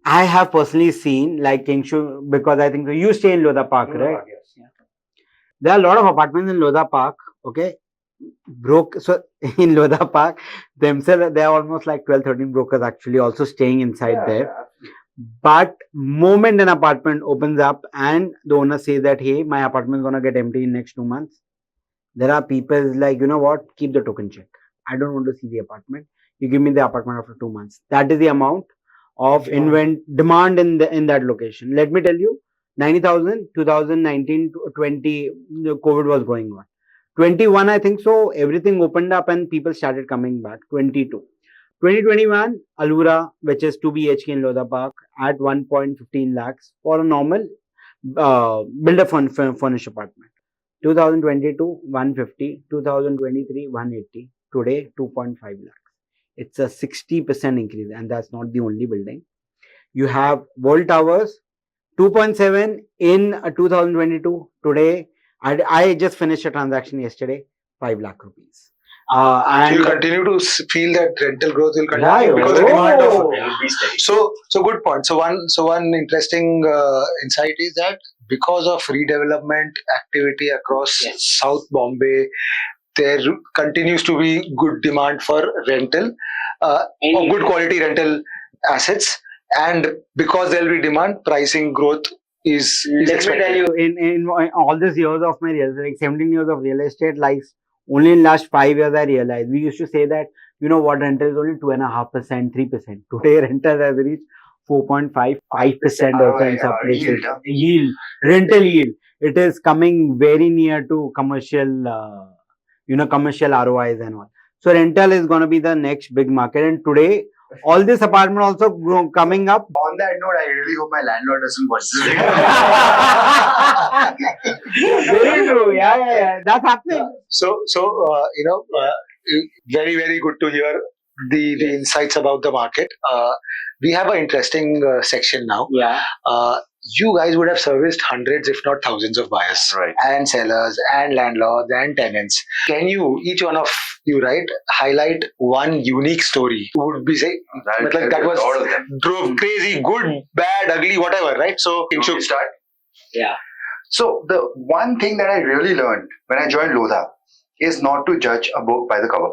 I have personally seen like Kingshuk, because I think so you stay in Lodha Park, right? There are a lot of apartments in Lodha Park. Okay. So in Lodha Park, themselves, there are almost like 12-13 brokers actually also staying inside there. But moment an apartment opens up and the owner says that, hey, my apartment is going to get empty in next 2 months. There are people like, you know what, keep the token check. I don't want to see the apartment. You give me the apartment after 2 months. That is the amount of demand in that location. Let me tell you, 90,000, 2019 to 20, the COVID was going on. 21, I think so, everything opened up and people started coming back. 22. 2021, Alura, which is 2 BHK in Lodha Park, at 1.15 lakhs for a normal builder furnished apartment. 2022, 150. 2023, 180. Today, 2.5 lakhs. It's a 60% increase, and that's not the only building. You have World Towers, 2.7 in 2022. Today, I just finished a transaction yesterday, 5 lakh rupees. And And you'll continue to feel that rental growth will continue Yeah, because the demand of. oh. It will be steady. So good point. So one interesting insight is that because of redevelopment activity across South Bombay, there continues to be good demand for rental, or good quality rental assets, and because there will be demand, pricing growth is Let me expected. tell you, in all these years of my real estate, like 17 years of real estate life, only in last 5 years I realized. We used to say that, you know what, rental is only 2.5%, 3%. Today rental has reached 4.5, 5% also in some places. Yield, rental yield. It is coming very near to commercial, commercial ROIs and all. So rental is going to be the next big market. And today, all this apartment also coming up. On that note, I really hope my landlord doesn't watch this. Very true. Yeah. That's happening. So very, very good to hear the insights about the market. We have an interesting section now. Yeah. You guys would have serviced hundreds, if not thousands, of buyers, Right. and sellers, and landlords, and tenants. Can you, each one of you, right, highlight one unique story? Would be say that was all of them. drove crazy, good, bad, ugly, whatever, right? So Should Kingshuk, we start? Yeah. So the one thing that I really learned when I joined Lodha is not to judge a book by the cover.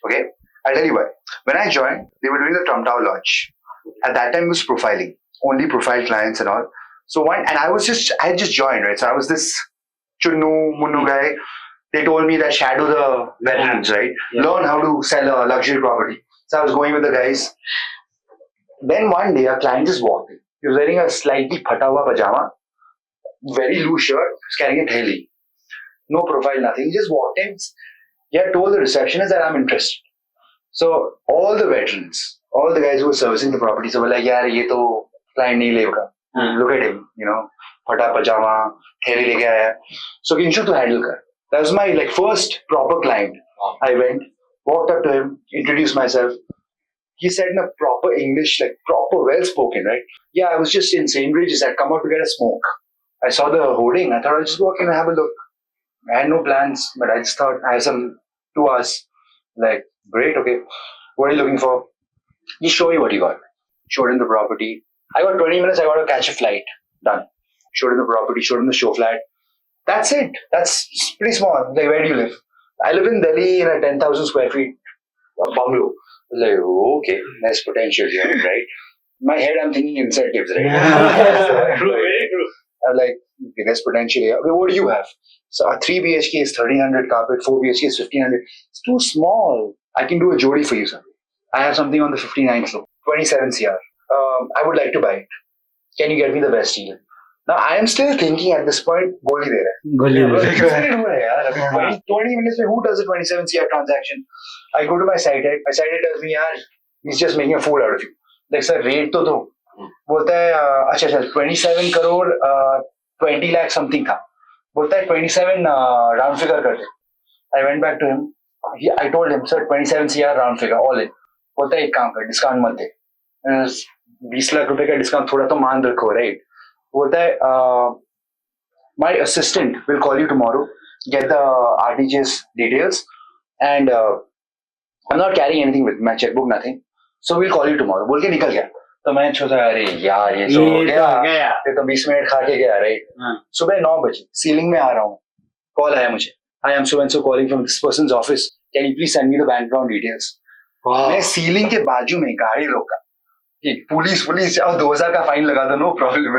Okay, I'll tell you why. When I joined, they were doing the Trump Tower launch. At that time, it was profiling, only profile clients and all. So I had just joined, right? So I was this chunnu munnu guy. They told me that shadow the veterans, right? Yeah. Learn how to sell a luxury property. So I was going with the guys. Then one day, a client just walked in. He was wearing a slightly phata hua pajama, very loose shirt, was carrying a theli. No profile, nothing. He just walked in. He had told the receptionist that I'm interested. So all the veterans, all the guys who were servicing the property, so were like, yaar, ye to client nahi lega. Look at him, phata pajama, theli leke aaya. So Kingshuk to handle kar. That was my first proper client. I went, walked up to him, introduced myself. He said in a proper English, like proper well spoken, right? Yeah, I was just in St. Regis. I'd come out to get a smoke. I saw the hoarding. I thought I'd just walk in and have a look. I had no plans, but I just thought I have some 2 hours. Like, great, okay. What are you looking for? Just show me what you got. Showed him the property. I got 20 minutes. I got to catch a flight. Done. Showed him the property. Showed him the show flat. That's it. That's pretty small. Like, where do you live? I live in Delhi in a 10,000 square feet bungalow. Like, okay, there's potential here, right? In my head, I'm thinking incentives, right? I'm like, okay, there's potential here. Okay, what do you have? So a 3 BHK is 1,300 carpet, 4 BHK is 1,500. It's too small. I can do a jodi for you, sir. I have something on the 59th floor, 27 CR. I would like to buy it. Can you get me the best deal? Now, I am still thinking at this point, Goli de raha. 20 minutes, who does a 27 CR transaction? I go to my site head. My site head tells me, yaar, he's just making a fool out of you. Like, sir, rate to do. बोलता है अच्छा 27 crore 20 lakh something था. बोलता है 27 round figure कर दे. I went back to him. I told him, sir, 27 CR round figure all in. बोलता है एक काम कर, डिस्काउंट मत दे. 20 लाख रुपए का डिस्काउंट थोड़ा तो मान रखो, right? बोलता है my assistant will call you tomorrow, get the RTGS details, and I'm not carrying anything with my checkbook, nothing. So we'll call you tomorrow. बोल के निकल गया. तो मैं सोचा अरे यार ये तो हो गया, ये तो 20 मिनट खा के गया, राइट? सुबह 9 बजे सीलिंग में आ रहा हूँ, कॉल आया मुझे. I am so and so calling from this person's office. Can you please send me the background details? मैं सीलिंग के बाजू में गाड़ी रोका. पुलिस और 2000 का फाइन लगा दो, no problem.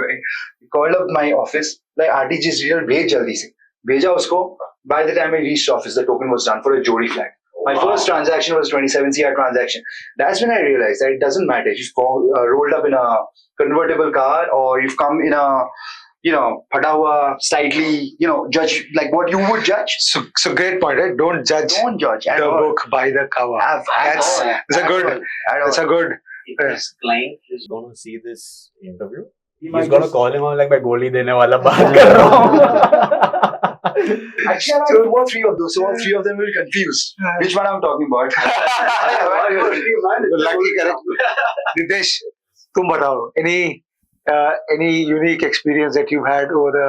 Called up my office, like RTGS detail भेज जल्दी से. भेजा उसको. By the time I reached office, the token was done for a jodi flat. My first transaction was 27 CR transaction. That's when I realized that it doesn't matter if you've rolled up in a convertible car or you've come in a, phata hua, slightly, judge like what you would judge. So great point, right? Don't judge the book by the cover. That's a good. If this client is going to see this interview, he's going to call him out like मैं गोली देने वाला बात कर रहा हूँ. Actually, I have 2 or 3 of those, so all 3 of them will confuse which one I'm talking about. Lucky, correct. Riddesh, तुम बताओ. Any unique experience that you've had over the?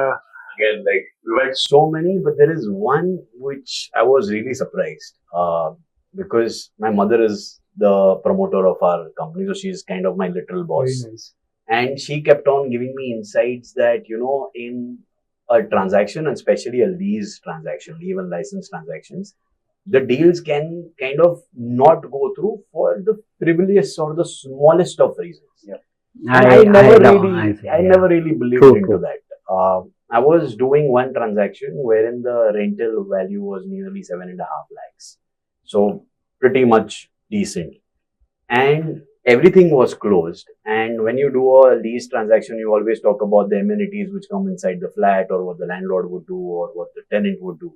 Again, like we've had so many, but there is one which I was really surprised because my mother is the promoter of our company, so she's kind of my little boss. Very nice. And she kept on giving me insights that in a transaction, and especially a lease transaction, even license transactions, the deals can kind of not go through for the frivolous or the smallest of reasons. Yeah. I never really believed into that. I was doing one transaction wherein the rental value was nearly 7.5 lakhs. So pretty much decent. And everything was closed. And when you do a lease transaction, you always talk about the amenities which come inside the flat or what the landlord would do or what the tenant would do.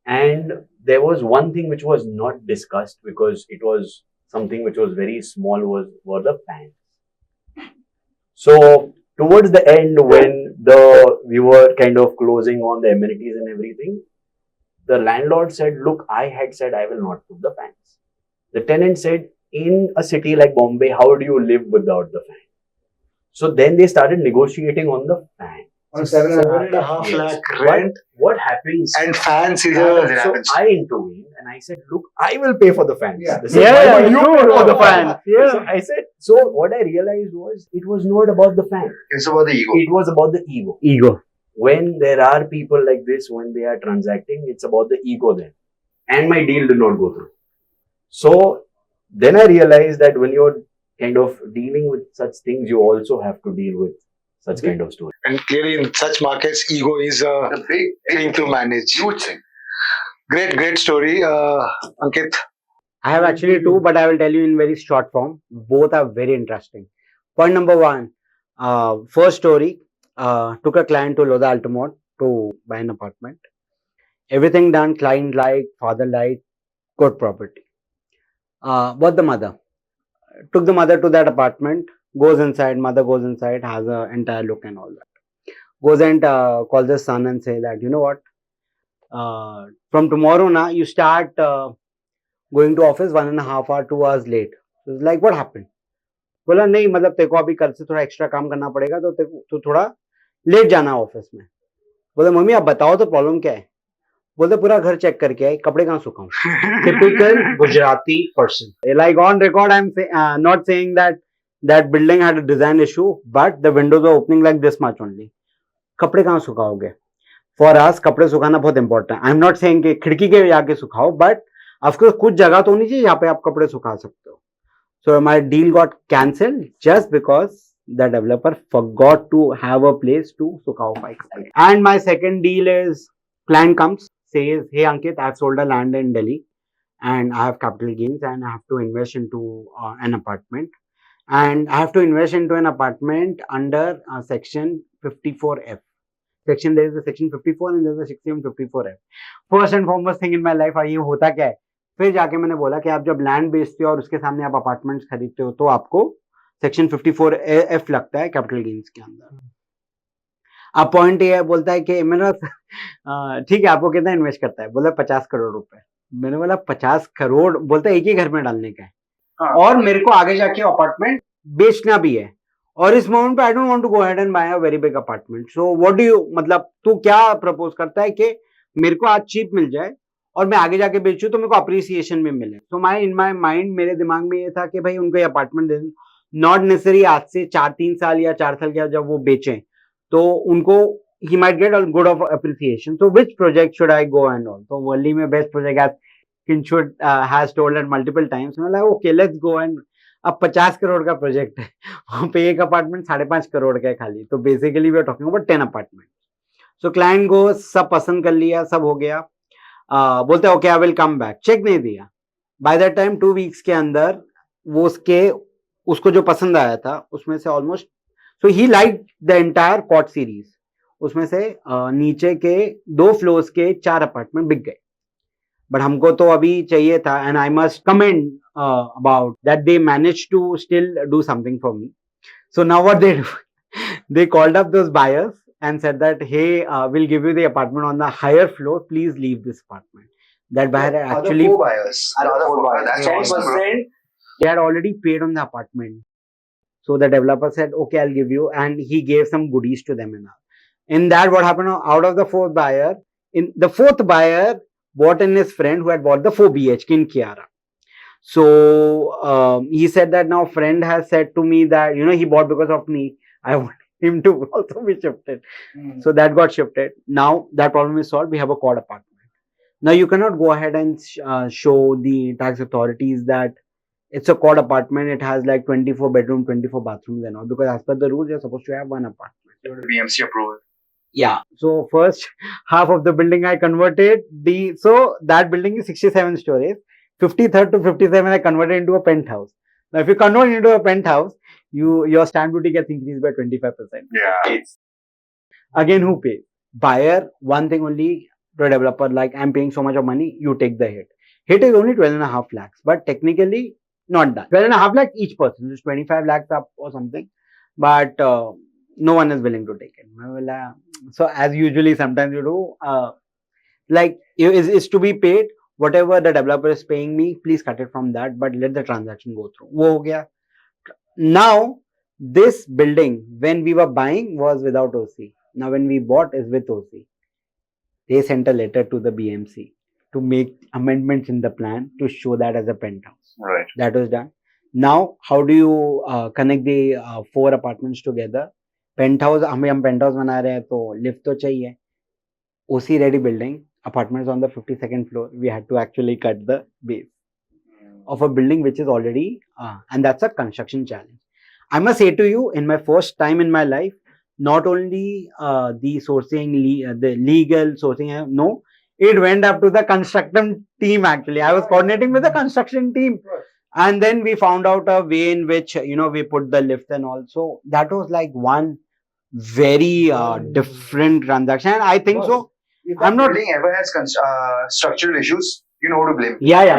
And there was one thing which was not discussed because it was something which was very small were the fans. So towards the end, when we were kind of closing on the amenities and everything, the landlord said, look, I had said I will not put the fans. The tenant said, in a city like Bombay, how do you live without the fan? So then they started negotiating on the fan. On 7.5 lakh rent. What happens? And fans here. So I intervened and I said, look, I will pay for the fans. Yeah, you pay for the fans. Yeah. So I said, so what I realized was, it was not about the fan. It's about the ego. It was about the ego. When there are people like this, when they are transacting, it's about the ego then. And my deal did not go through. So then I realized that when you're kind of dealing with such things, you also have to deal with such kind of story. And clearly in such markets, ego is a big thing to manage. Huge thing. Great story. Ankit? I have actually 2, but I will tell you in very short form. Both are very interesting. Point number 1, first story, took a client to Lodha Altamont to buy an apartment. Everything done, client like, father like, good property. But the mother. Took the mother to that apartment, goes inside, mother goes inside, has an entire look and all that. Goes and calls the son and say that, you know what, from tomorrow now, you start going to office 1.5 hour, 2 hours late. So like what happened? बोला नहीं मतलब तेरे को अभी कल से थोड़ा extra काम करना पड़ेगा तो तेरे को तो थोड़ा लेट जाना ऑफिस में. बोले मम्मी आप बताओ तो प्रॉब्लम क्या है. बोलते पूरा घर चेक करके आए, कपड़े कहाँ सुखाऊं. Typical Gujarati person. Like on record, I'm not saying that building had a design issue, but the windows were opening like this much only. कपड़े कहाँ सुखाओगे? For us, कपड़े सुखाना बहुत important है. I'm not saying कि खिड़की के जाके सुखाओ, but of course कुछ जगह तो होनी चाहिए जहाँ पे आप कपड़े सुखा सकते हो. So my deal got cancelled just because the developer forgot to have a place to sukhaओ my कपड़े. And my second deal is client comes, says, hey Ankit, I've sold a land in Delhi and I have capital gains and I have to invest into an apartment. And I have to invest into an apartment under section 54F. There is a section 54 and there is a section 54F. First and foremost thing in my life, ये होता क्या है? फिर जाके मैंने बोला कि आप जब लैंड बेचते हो और उसके सामने आप अपार्टमेंट्स खरीदते हो तो आपको सेक्शन 54F लगता है कैपिटल गेन्स के अंदर. अब पॉइंट ये बोलता है कि मेरा ठीक है आपको कितना इन्वेस्ट करता है. बोला 50 करोड़ रुपए. मैंने बोला 50 करोड़. बोलता है एक ही घर में डालने का है और मेरे को आगे जाके अपार्टमेंट बेचना भी है और इस मोमेंट पे I don't want to go ahead and buy a very big apartment. So what do you मतलब तू क्या प्रपोज करता है कि मेरे को आज चीप मिल जाए और मैं आगे जाके बेचूं तो मेरे को अप्रिसिएशन में मिले. सो इन माई माइंड मेरे दिमाग में ये था कि भाई उनको ये अपार्टमेंट दे, नॉट नेसेसरी आज से 3 साल या 4 साल के जब वो बेचें तो उनको he might get a good of appreciation. So which project should I go and all? So Worli में best project as Kingshuk has told it multiple times. मैं like okay let's go and अब 50 करोड़ का project है वहाँ पे एक apartment 5.5 crore का है खाली. तो basically we are talking about 10 apartment. So client को सब पसंद कर लिया, सब हो गया. बोलते okay I will come back. Check नहीं दिया. बाय दैट टाइम 2 वीक्स के अंदर वो उसको जो पसंद आया था उसमें से ऑलमोस्ट सो ही like the entire cot series. उसमें से नीचे के 2 फ्लोर्स के 4 अपार्टमेंट बिक गए. बट हमको तो अभी चाहिए था and I must comment about that they manage to still do something for me. So now what they do, they called up those buyers and said that hey we'll give you the apartment on the higher floor, please leave this apartment. That buyer actually Other 4 buyers. Other 4 buyers. That's awesome, bro. 10% they had already paid on the apartment. So the developer said okay I'll give you and he gave some goodies to them. In that what happened, out of the 4th buyer, in the 4th buyer bought in his friend who had bought the 4 BHK in Kiara. So he said that now friend has said to me that he bought because of me. I want him to also be shifted. So that got shifted. Now that problem is solved. We have a quad apartment. Now you cannot go ahead and show the tax authorities that it's a quad apartment. It has like 24 bedroom, 24 bathrooms and all, because as per the rules you're supposed to have one apartment. BMC approval. Yeah. So first half of the building I converted. So that building is 67 stories. 53rd to 57 I converted into a penthouse. Now if you convert into a penthouse, your stamp duty gets increased by 25%. Yeah. Again, who pays? Buyer. One thing only to a developer, like I'm paying so much of money, you take the hit. Hit is only 12.5 lakhs, but technically not done. 12.5 lakhs each person, just 25 lakhs up or something. But no one is willing to take it. So as usually sometimes you do, like is to be paid. Whatever the developer is paying me, please cut it from that, but let the transaction go through. वो हो गया. Now this building when we were buying was without OC. Now when we bought is with OC. They sent a letter to the BMC to make amendments in the plan to show that as a penthouse. Right. That was done. Now how do you connect the 4 apartments together? Penthouse, हम penthouse बना रहे हैं तो lift तो चाहिए. OC ready building, apartments on the 52nd floor. We had to actually cut the base of a building which is already, and that's a construction challenge. I must say to you, in my first time in my life, not only the sourcing, the legal sourcing, no, it went up to the construction team actually. I was coordinating with the construction team. And then we found out a way in which, we put the lift and all. So that was like one very different transaction. And I think so. If that building ever has structural issues, you know who to blame. Yeah.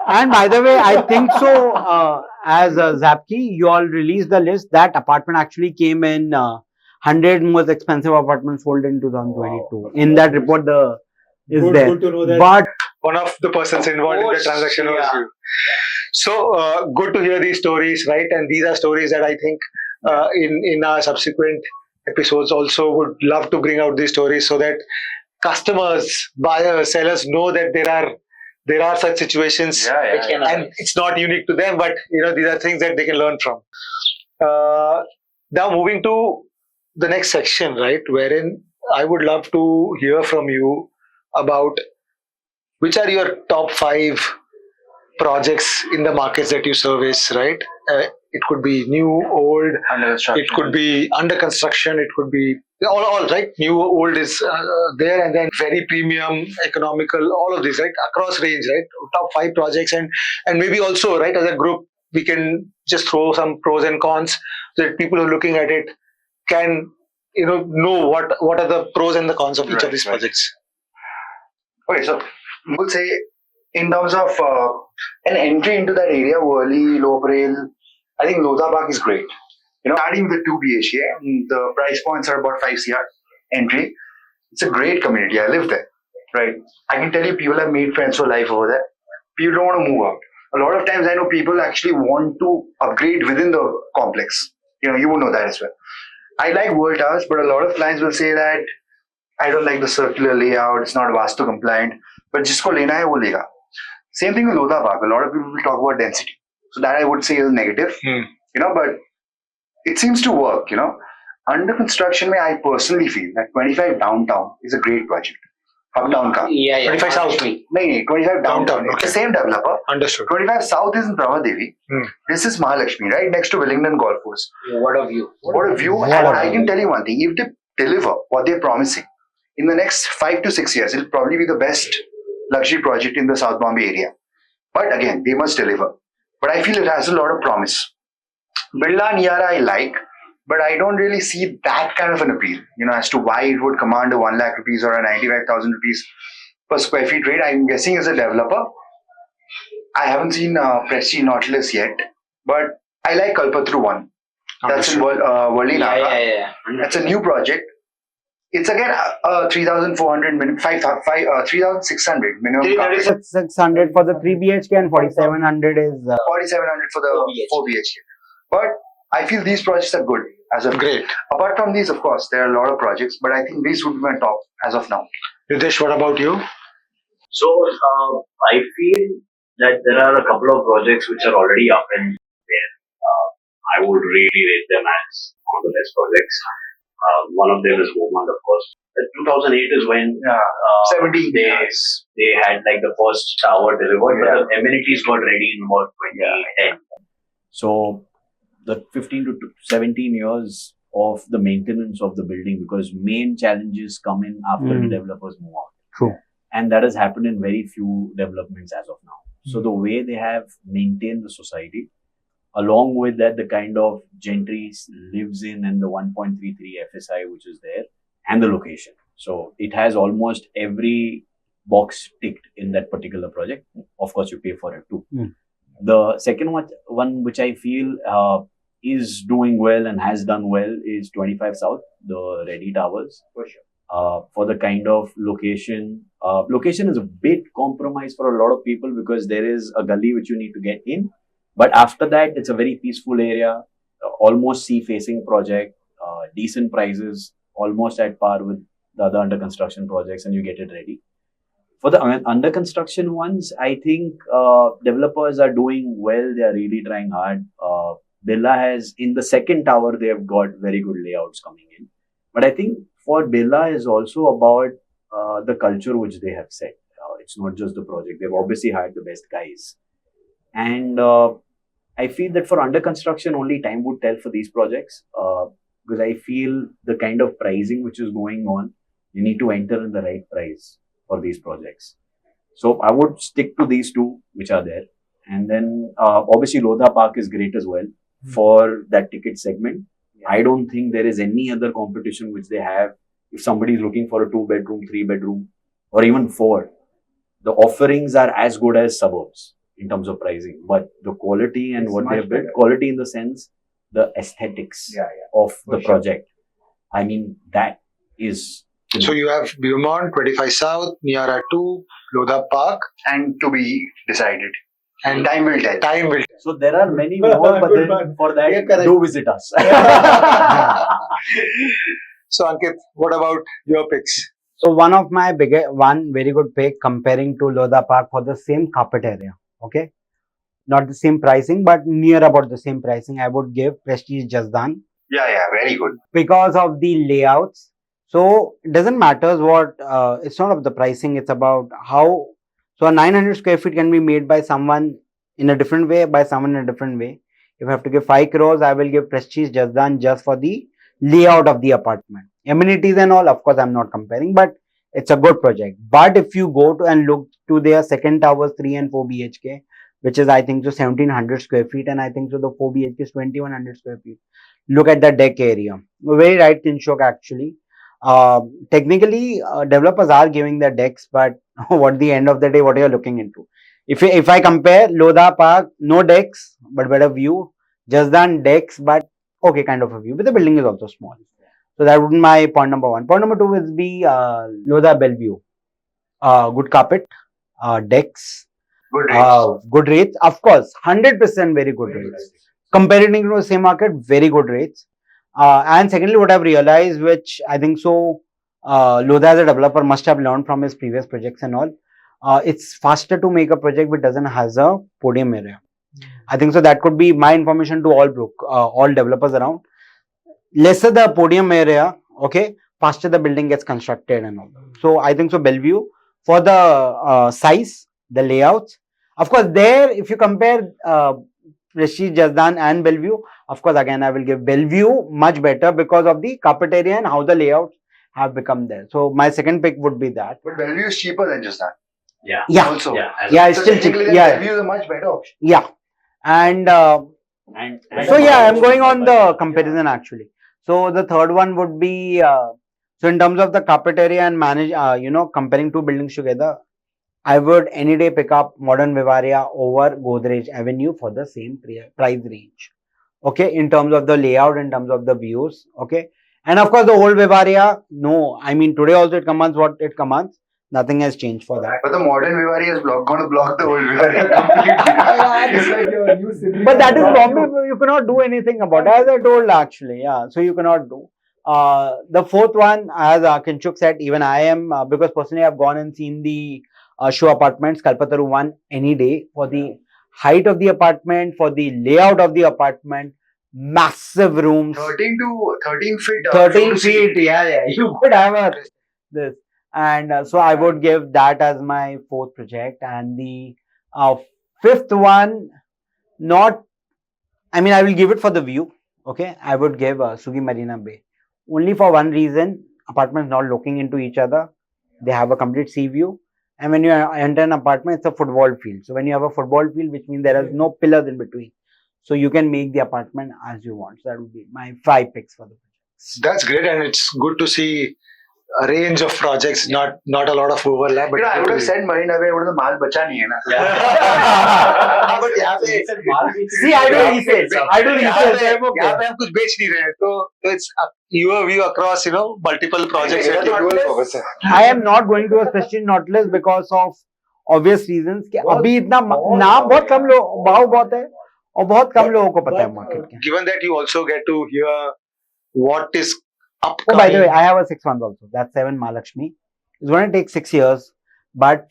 And by the way, I think so. As Zapkey, you all released the list. That apartment actually came in 100 most expensive apartments sold in 2022. Wow. In that report, is there. Good to know that. But one of the persons involved in the transaction was you. So good to hear these stories, right? And these are stories that I think in our subsequent episodes also would love to bring out these stories so that customers, buyers, sellers know that there are such situations, and it's not unique to them, but these are things that they can learn from. Now moving to the next section, right, wherein I would love to hear from you about which are your top 5 projects in the markets that you service, right? It could be new, old, Under construction. it could be under construction, it could be all right. New, old is there, and then very premium, economical, all of these, right? Across range, right? Top 5 projects, and maybe also, right, as a group, we can just throw some pros and cons so that people who are looking at it can know what are the pros and the cons of each of these projects. Okay, so I would say in terms of an entry into that area, Worli, Lower Parel, I think Lodha Park is great. Starting with the 2 BHK, the price points are about 5 CR entry. It's a great community. I live there, right? I can tell you people have made friends for life over there. People don't want to move out. A lot of times I know people actually want to upgrade within the complex. You would know that as well. I like world towers, but a lot of clients will say that I don't like the circular layout, it's not Vastu compliant, but jisko lena hai wo lega. Same thing with Lodha Park. A lot of people will talk about density. So that I would say is negative, but it seems to work, Under construction, I personally feel that 25 downtown is a great project. Uptown ka. 25 South. No, 25 downtown. Okay. It's the same developer. Understood. 25 South is in Prabhadevi. This is Mahalakshmi, right next to Wellington Golf Course. What a view. What a view. And I can tell you one thing. If they deliver what they're promising, in the next 5 to 6 years, it'll probably be the best luxury project in the South Bombay area. But again, they must deliver. But I feel it has a lot of promise. Birla and Yara I like, but I don't really see that kind of an appeal, as to why it would command a 1 lakh rupees or a 95,000 rupees per square feet rate. I'm guessing as a developer. I haven't seen Prestige Nautilus yet, but I like Kalpatru 1. That's in Worli Naka. That's a new project. It's again 3,400 minimum, 3,600 minimum. 600 for the 3 BHK and 4,700 is 4,700 for the 4 BHK. But I feel these projects are good as of Great. Apart from these, of course, there are a lot of projects, but I think these would be my top as of now. Riddesh, what about you? So I feel that there are a couple of projects which are already up and there. I would really rate them as one of the best projects. One of them is Movement, of course. 2008 is when 17 days they had like the first tower delivered, but the amenities got ready in about 2010. So the 15 to 17 years of the maintenance of the building, because main challenges come in after the developers move out. True. And that has happened in very few developments as of now. So the way they have maintained the society, along with that, the kind of Gentry lives in and the 1.33 FSI which is there, and the location. So it has almost every box ticked in that particular project. Of course, you pay for it too. The second one which I feel is doing well and has done well is 25 South, the Reddy Towers. For sure. For the kind of location. Location is a bit compromised for a lot of people because there is a gully which you need to get in. But after that, it's a very peaceful area, almost sea-facing project, decent prices, almost at par with the other under construction projects, and you get it ready. For the under construction ones, I think developers are doing well. They are really trying hard. Birla has, in the second tower, they have got very good layouts coming in. But I think for Birla is also about the culture which they have set. It's not just the project. They've obviously hired the best guys. And I feel that for under construction, only time would tell for these projects. Because I feel the kind of pricing which is going on, you need to enter in the right price for these projects. So I would stick to these two which are there. And then obviously Lodha Park is great as well for that ticket segment. I don't think there is any other competition which they have. If somebody is looking for a 2-bedroom, 3-bedroom, or even 4, the offerings are as good as suburbs in terms of pricing. But the quality and what they have built, quality in the sense, the aesthetics of the project, I mean, that is So you have Beaumont, 25 South, Niara 2, Lodha Park, And to be decided. and Time will tell. time will. So there are many more, but then for that, Yeah, correct. do visit us. So Ankit, what about your picks? So one very good pick comparing to Lodha Park for the same carpet area. Okay, not the same pricing, but near about the same pricing. I would give Prestige Jasdan Yeah, very good. because of the layouts. So it doesn't matter what. It's not about the pricing. It's about how. So a 900 square feet can be made by someone in a different way, by someone in a different way. If I have to give 5 crores, I will give Prestige Jasdan just for the layout of the apartment. Amenities and all, of course, I'm not comparing, but it's a good project. But if you go to and look to their second towers, 3 and 4 BHK, which is I think so 1700 square feet, and I think so the 4 BHK is 2100 square feet. Look at the deck area. Very right, Kingshuk actually. Technically, developers are giving the decks, but what the end of the day, what are you looking into? If I compare Lodha Park, no decks, but better view. Jasdan decks, but okay, kind of a view. But the building is also small. So that would be my point number one. Point number two will be Lodha Bellevue. Good carpet, decks, Good rates. good rates. Of course, 100% very good rates. Comparing to the same market, very good rates. And secondly, what I've realized, which I think so, Lodha as a developer must have learned from his previous projects and all. It's faster to make a project which doesn't has a podium area. I think so. That could be my information to all developers around. Lesser the podium area, okay, faster the building gets constructed and all. So I think so. Bellevue for the size, the layouts. Of course, there if you compare Prestige Jasdan and Bellevue, of course, again I will give Bellevue much better because of the carpet area and how the layouts have become there. So my second pick would be that. But Bellevue is cheaper than just that. Yeah. Yeah. Also. Yeah, it's So still cheap. technically, then Yeah, Bellevue is a much better option. yeah. And And so yeah, I'm going on the comparison actually. So the third one would be so in terms of the carpet area and comparing two buildings together, I would any day pick up Modern Vivaria over Godrej Avenue for the same price range. Okay, in terms of the layout, in terms of the views. Okay, and of course the old Vivaria. No, I mean today also it commands what it commands. Nothing has changed for that. But the modern Vivari is going to block the old Vivari completely. It's like your new city. But that is Bombay. You cannot do anything about it. As I told actually, yeah. So you cannot do. The fourth one, as Kingshuk said, even I am because personally I've gone and seen the show apartments, Kalpataru one any day for the height of the apartment, for the layout of the apartment, massive rooms. 13 feet. 13 feet, yeah. You could have this. And so I would give that as my fourth project. And the fifth one, I will give it for the view. Okay, I would give Sugi Marina Bay. Only for one reason, apartments not looking into each other. They have a complete sea view. And when you enter an apartment, it's a football field. So when you have a football field, which means there is no pillars in between. So you can make the apartment as you want. So that would be my 5 picks for the project. That's great, and it's good to see a range of projects, not a lot of overlap. But I would have said Marina Bay, but the maal bacha nahi hai na. but यहाँ पे See, I do research. यहाँ पे हम कुछ बेच नहीं रहे हैं, तो it's your view across multiple projects. That's what dual purpose hai. I am not going to a Prestige Nautilus because of obvious reasons कि अभी इतना नाम बहुत कम लोग भाव बहुत है और बहुत कम लोगों को पता है मार्केट के. Given that you also get to hear what is upcoming. Oh, by the way, I have a 6 months also. That's 7 Mahalakshmi. It's going to take 6 years, but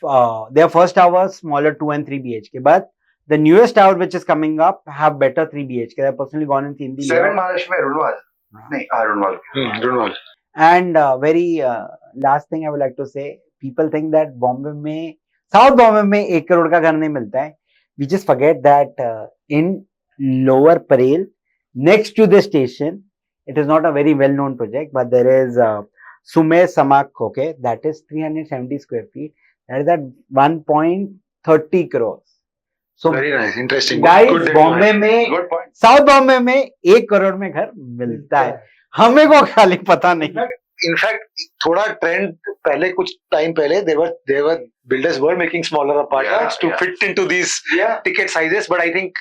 their first towers smaller 2 and 3 BHK. But the newest tower which is coming up have better 3 BHK. I've personally gone and seen the 7 Mahalakshmi Runwal. Nahi, Runwal. And very last thing I would like to say, people think that South Bombay में 1 crore का घर नहीं मिलता है. We just forget that in Lower Parel, next to the station, it is not a very well-known project, but there is Sume Samak, okay, that is 370 square feet. That is at 1.30 crores. So Very nice, interesting. guys, Good Bombay में, Good point. South Bombay में 1 crore में घर मिलता है. हमें को खाली पता नहीं. In fact, थोड़ा trend पहले कुछ time पहले there were builders were making smaller apartments to fit into these ticket sizes, but I think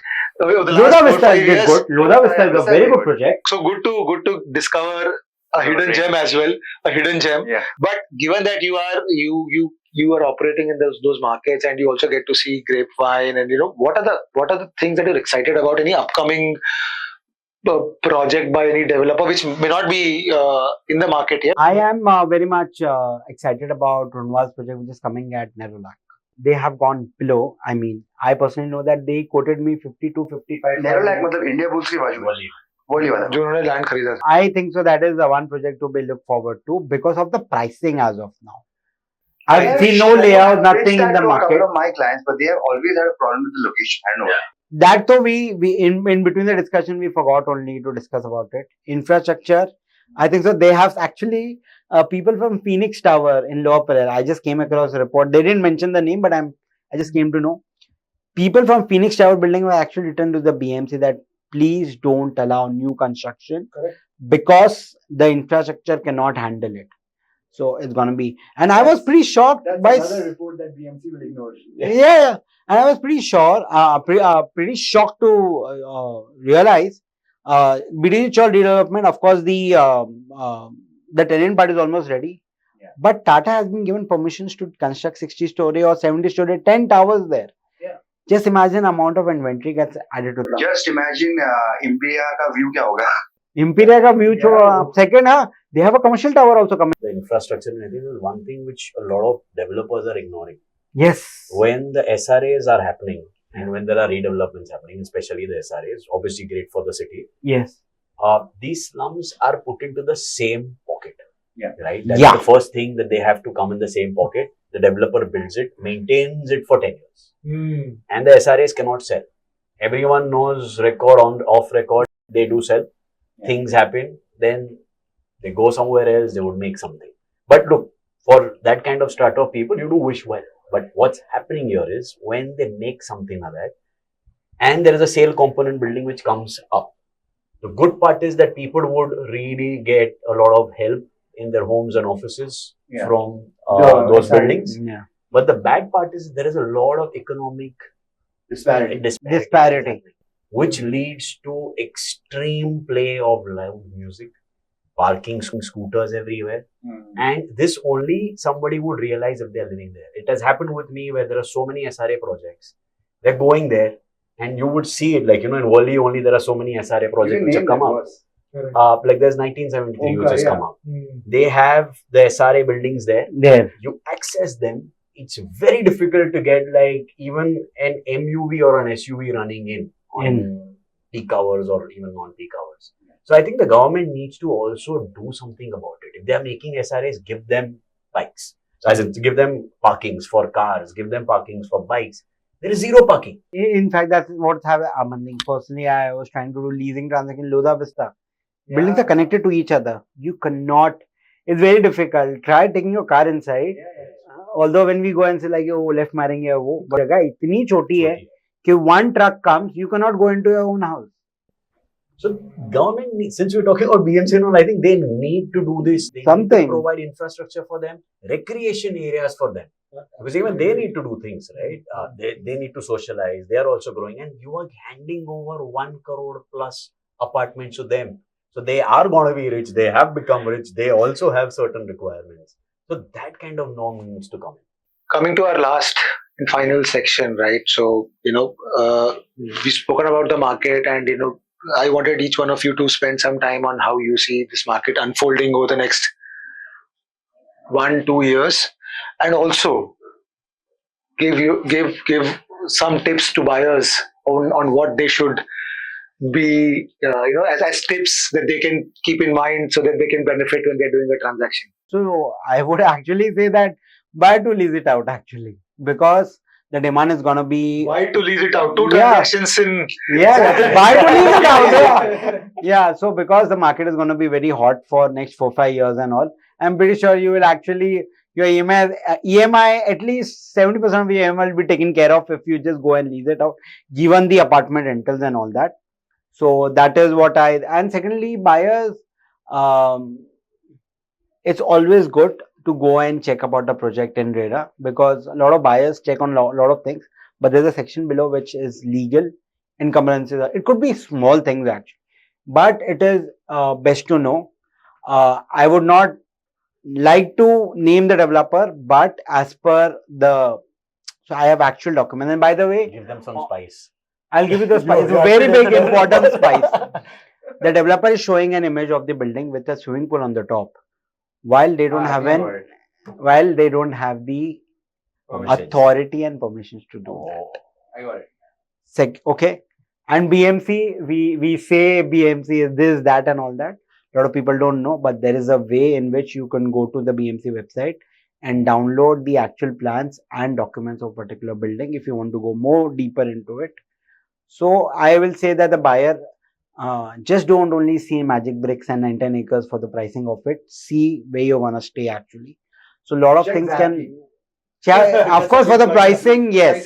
over the last Lodha 4-5 Vista is years, good. Lodha Vista is a very good project. so good to discover a hidden gem as well, a hidden gem. Yeah. But given that you are operating in those markets, and you also get to see grapevine, and what are the things that you're excited about? Any upcoming project by any developer which may not be in the market yet? I am very much excited about Runwal's project, which is coming at Nerulak. They have gone below. I mean, I personally know that they quoted me 50 to 55. Nerolac मतलब India bulls के बाजू में volley वाला जो उन्होंने land खरीदा था. I think so. That is the one project to be looked forward to because of the pricing as of now. I've seen no layout, nothing in the A market. couple of my clients, but they have always had a problem with the location. I know. That though we in between the discussion we forgot only to discuss about it. Infrastructure, I think so. They have actually people from Phoenix Tower in Lower Parel. I just came across a report. They didn't mention the name, but I just came to know. People from Phoenix Tower building were actually written to the BMC that please don't allow new construction. Correct. Because the infrastructure cannot handle it. So it's gonna be, and I was pretty shocked by report that BMC will ignore. yeah, and I was pretty sure, pretty shocked to realize, BDG Chol Redevelopment, of course, the tenant part is almost ready. Yeah. But Tata has been given permissions to construct 60-story or 70-story, 10 towers there. Yeah. Just imagine amount of inventory gets added to that. Just imagine Imperial का view क्या होगा? Imperial का view second, they have a commercial tower also coming. The infrastructure, I think, is one thing which a lot of developers are ignoring. Yes. When the SRAs are happening and when there are redevelopments happening, especially the SRAs, obviously great for the city. Yes. These slums are put into the same pocket. Yeah. Right? That's Yeah. the first thing, that they have to come in the same pocket. The developer builds it, maintains it for 10 years. And the SRAs cannot sell. Everyone knows record on off record, they do sell. Yeah. Things happen, then they go somewhere else, they would make something. But look, for that kind of strata of people, you do wish well. But what's happening here is when they make something like that, and there is a sale component building which comes up. The good part is that people would really get a lot of help in their homes and offices Yeah. from The those SRAs. buildings. Yeah. But the bad part is there is a lot of economic Disparity. Disparity. which leads to extreme play of loud music, parking scooters everywhere. And this only somebody would realize if they're living there. It has happened with me where there are so many SRA projects. They're going there and you would see it, like, in Worli only there are so many SRA projects which have come up. Like there's 1973 which has come up. They have the SRA buildings there. There. You access them. It's very difficult to get like even an MUV or an SUV running in on peak hours or even non-peak hours. So I think the government needs to also do something about it. If they are making SRAs, give them bikes. So as in, give them parkings for cars, give them parkings for bikes. There is zero parking. In fact, that's what's happening. Personally, I was trying to do leasing transaction in Lodha Vista. Buildings are connected to each other. You cannot. It's very difficult. Try taking your car inside. Although when we go and say like, oh, left मारेंगे वो, but जगह इतनी छोटी है कि one truck comes, you cannot go into your own house. So government needs, since we're talking about BMC and all, I think they need to do this. They need Something. to provide infrastructure for them, recreation areas for them. Because even they need to do things, right? They need to socialize. They are also growing, and you are handing over 1 crore plus apartments to them. So they are going to be rich. They have become rich. They also have certain requirements. So that kind of norm needs to come in. Coming to our last and final section, right? So, we've spoken about the market, and, I wanted each one of you to spend some time on how you see this market unfolding over the next 1-2 years, and also give some tips to buyers on what they should be, as tips that they can keep in mind so that they can benefit when they're doing a transaction. So I would actually say that buy to lease it out actually, because the demand is gonna be Why to lease it out? 2 Yeah. transactions in. buy to lease it out. Yeah. So because the market is gonna be very hot for next 4-5 years and all, I'm pretty sure you will actually your EMI at least 70% of your EMI will be taken care of if you just go and lease it out, given the apartment rentals and all that. So that is what and secondly, buyers, it's always good to go and check about the project in RERA, because a lot of buyers check on a lot of things, but there's a section below which is legal encumbrances. It could be small things actually, but it is best to know. I would not like to name the developer, but as per the, so I have actual documents. And by the way, Give them some spice. I'll give you the spice. You have Very to big tell the important spice. developer. The developer is showing an image of the building with a swimming pool on the top, while they don't have while they don't have the Permissions. authority and permissions to do that. Oh. I got it. Okay, and BMC, we say BMC is this, that, and all that. A lot of people don't know, but there is a way in which you can go to the BMC website and download the actual plans and documents of particular building if you want to go more deeper into it. So I will say that the buyer just don't only see magic bricks and 19 acres for the pricing of it. See where you're gonna stay actually. So a lot of things can. Yeah, of course, for the pricing, yes.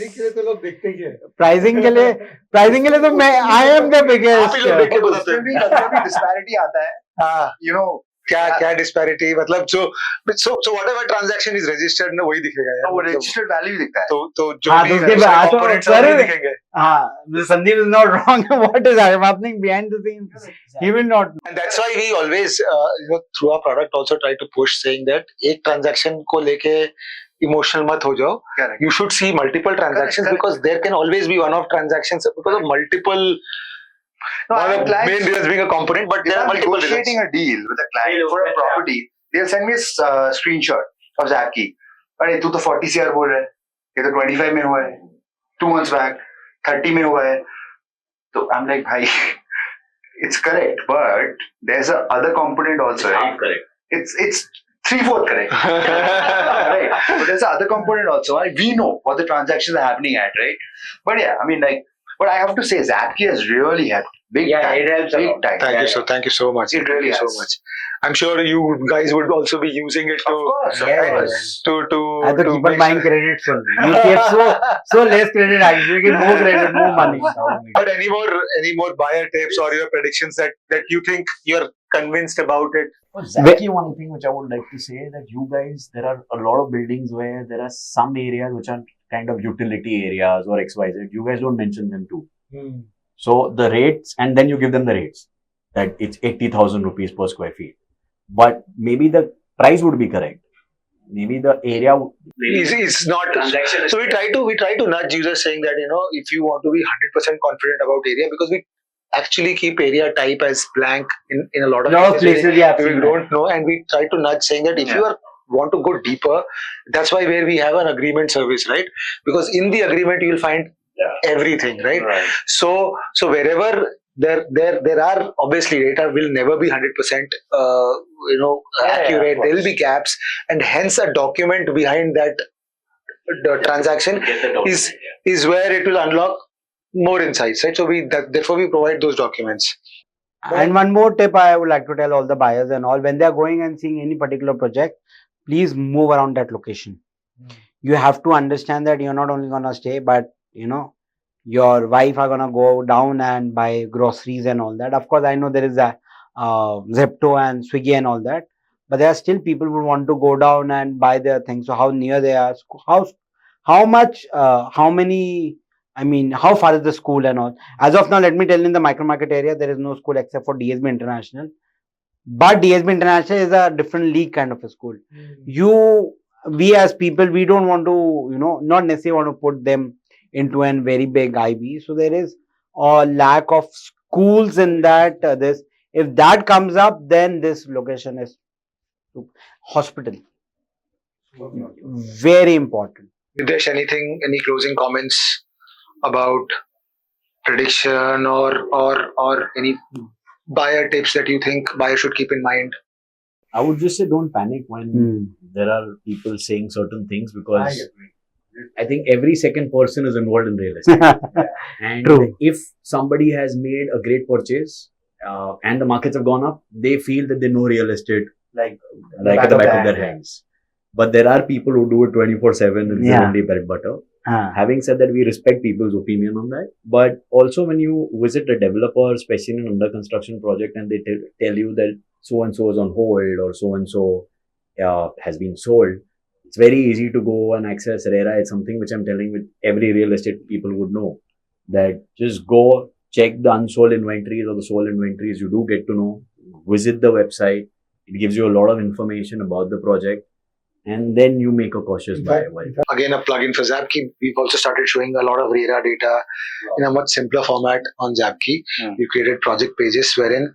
Pricing के लिए तो मैं I am the biggest. उसमें भी कभी disparity आता है. हाँ, You know, क्या disparity मतलब so whatever transaction is registered ना वही दिखेगा यार. वो मतलब registered value दिखता है. तो जो हाँ, भी तो उसके उसके बाद तो components सर- हैं, वही दिखेंगे. Sandeep is not wrong. What is happening behind the scenes? He will not know. And that's why we always through our product also try to push saying that एक transaction को लेके emotional मत हो जाओ. Correct. You should see multiple transactions Correct. because there can always be one-off transactions because of multiple. No, I One have of clients- main reasons being a component, but If there are I'm multiple reasons. negotiating a deal with a client for a property, they'll send me a screenshot of Zapkey. अरे तू तो 40 CR बोल रहा है, ये तो 25 में हुआ है, 2 months back, 30 में हुआ है. So I'm like, भाई, it's correct, but there's a other component also. Right? Correct. It's 3/4 correct. Right. But there's a other component also. Right? We know what the transactions are happening at, right? But yeah, I mean, like, but I have to say, Zapkey has really helped. Big time. it helps a Big lot. time. Thank you so much. It really Thank you has. so much. I'm sure you guys would also be using it Of course, of Yes. course. I have to to keep on make buying sure- credits only. You get so less credit actually. You get more credit, more money. But any more buyer tips or your predictions that you think you're convinced about it? For Zapkey, one thing which I would like to say that you guys, there are a lot of buildings where there are some areas which are kind of utility areas or XYZ. You guys don't mention them too. So the rates, and then you give them the rates that it's 80,000 rupees per square feet. But maybe the price would be correct. Maybe the area Is not. So we try to nudge users saying that if you want to be 100% confident about area because we actually keep area type as blank in a lot of Places, yeah. I've we seen that. don't know, and we try to nudge saying that if you want to go deeper, that's why where we have an agreement service, right? Because in the agreement you will find everything, right? So wherever there are obviously data will never be 100% accurate. of There will course. be gaps, and hence a document behind that the transaction get the document, is where it will unlock more insights, right? So therefore we provide those documents. And one more tip I would like to tell all the buyers and all, when they are going and seeing any particular project, please move around that location. You have to understand that you're not only gonna stay, but your wife are gonna go down and buy groceries and all that. Of course, I know there is a Zepto and Swiggy and all that, but there are still people who want to go down and buy their things. So how near they are, how much, how many, I mean, how far is the school and all. As of now, let me tell you, in the micro market area, there is no school except for DSB International. But DSB International is a different league kind of a school. We as people, we don't want to, not necessarily want to put them into a very big IB. So there is a lack of schools in that. If that comes up, then this location is hospital. Very important. Riddhesh, any closing comments about prediction or any buyer tips that you think buyers should keep in mind? I would just say don't panic when there are people saying certain things because I think every second person is involved in real estate. And True. if somebody has made a great purchase and the markets have gone up, they feel that they know real estate like at the back of their hands. But there are people who do it 24/7 and Yeah. only bread butter. Having said that, we respect people's opinion on that. But also when you visit a developer, especially in an under construction project, and they tell you that so and so is on hold or so and so has been sold, it's very easy to go and access RERA. It's something which I'm telling with every real estate people would know, that just go check the unsold inventories or the sold inventories. You do get to know, visit the website. It gives you a lot of information about the project, and then you make a cautious buy. Again, a plugin for Zapkey. We've also started showing a lot of RERA data in a much simpler format on Zapkey. We created project pages wherein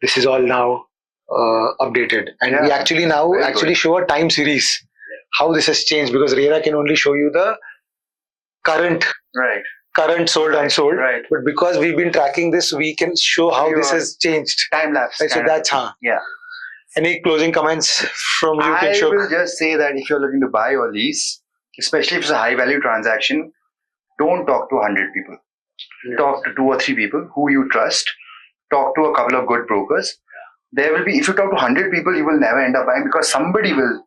this is all now updated, and we actually now show a time series how this has changed, because RERA can only show you the current sold unsold, but because we've been tracking this, we can show how this has changed. Time lapse. Right, so that's Yeah. Any closing comments from you, I Kingshuk? will just say that if you're looking to buy or lease, especially if it's a high value transaction, don't talk to 100 people. Talk to 2 or 3 people who you trust. Talk to a couple of good brokers. There will be, if you talk to 100 people, you will never end up buying, because somebody will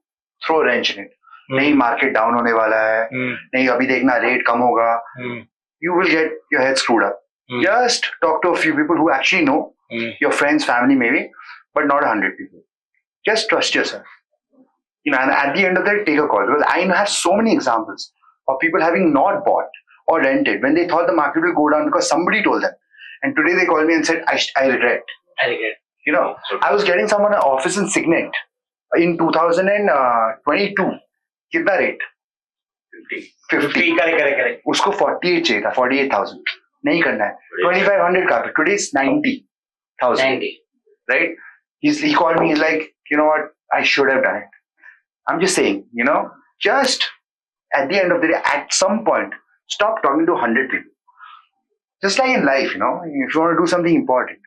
throw a wrench in it. नहीं market down होने वाला है, नहीं अभी देखना rate कम होगा. You will get your head screwed up. Just talk to a few people who actually know, your friends, family maybe, but not 100 people. Just trust yourself. And at the end of the day, take a call. Because I have so many examples of people having not bought or rented when they thought the market will go down because somebody told them. And today they called me and said, I regret. I was getting someone an office in Signet in 2022. कितना rate? 50. Correct. उसको 48 चाहिए था, 48,000. नहीं करना है. 2,500 का. Today is 90,000. Right? He called me. He's like, you know what? I should have done it. I'm just saying, just at the end of the day, at some point, stop talking to 100 people. Just like in life, if you want to do something important,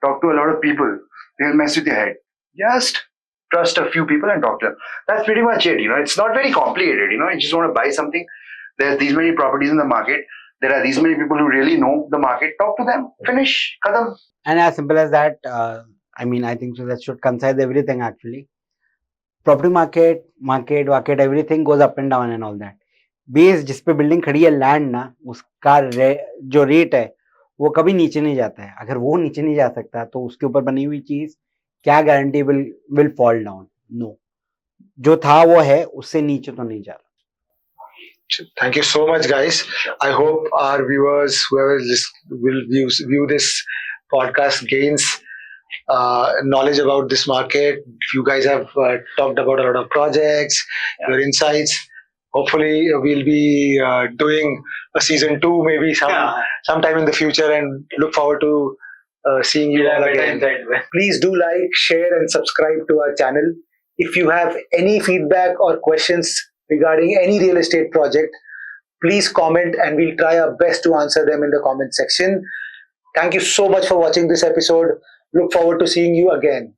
talk to a lot of people. They'll mess with your head. Just trust a few people and talk to them. That's pretty much it. It's not very complicated. You just want to buy something. There's these many properties in the market. There are these many people who really know the market. Talk to them. Finish. Kadam. And as simple as that, I think so that should concise everything actually. Property market, everything goes up and down and all that. Base जिस पे building खड़ी है land ना, उसका जो rate है वो कभी नीचे नहीं जाता है. अगर वो नीचे नहीं जा सकता तो उसके ऊपर बनी हुई चीज क्या guarantee will fall down? No. जो था वो है, उससे नीचे तो नहीं जा रहा. Thank you so much, guys. I hope our viewers, whoever will view this podcast, gains knowledge about this market. You guys have talked about a lot of projects, your insights. Hopefully, we'll be doing a season 2 maybe sometime in the future, and look forward to seeing you all again. Please do like, share, and subscribe to our channel. If you have any feedback or questions regarding any real estate project, please comment and we'll try our best to answer them in the comment section. Thank you so much for watching this episode. Look forward to seeing you again.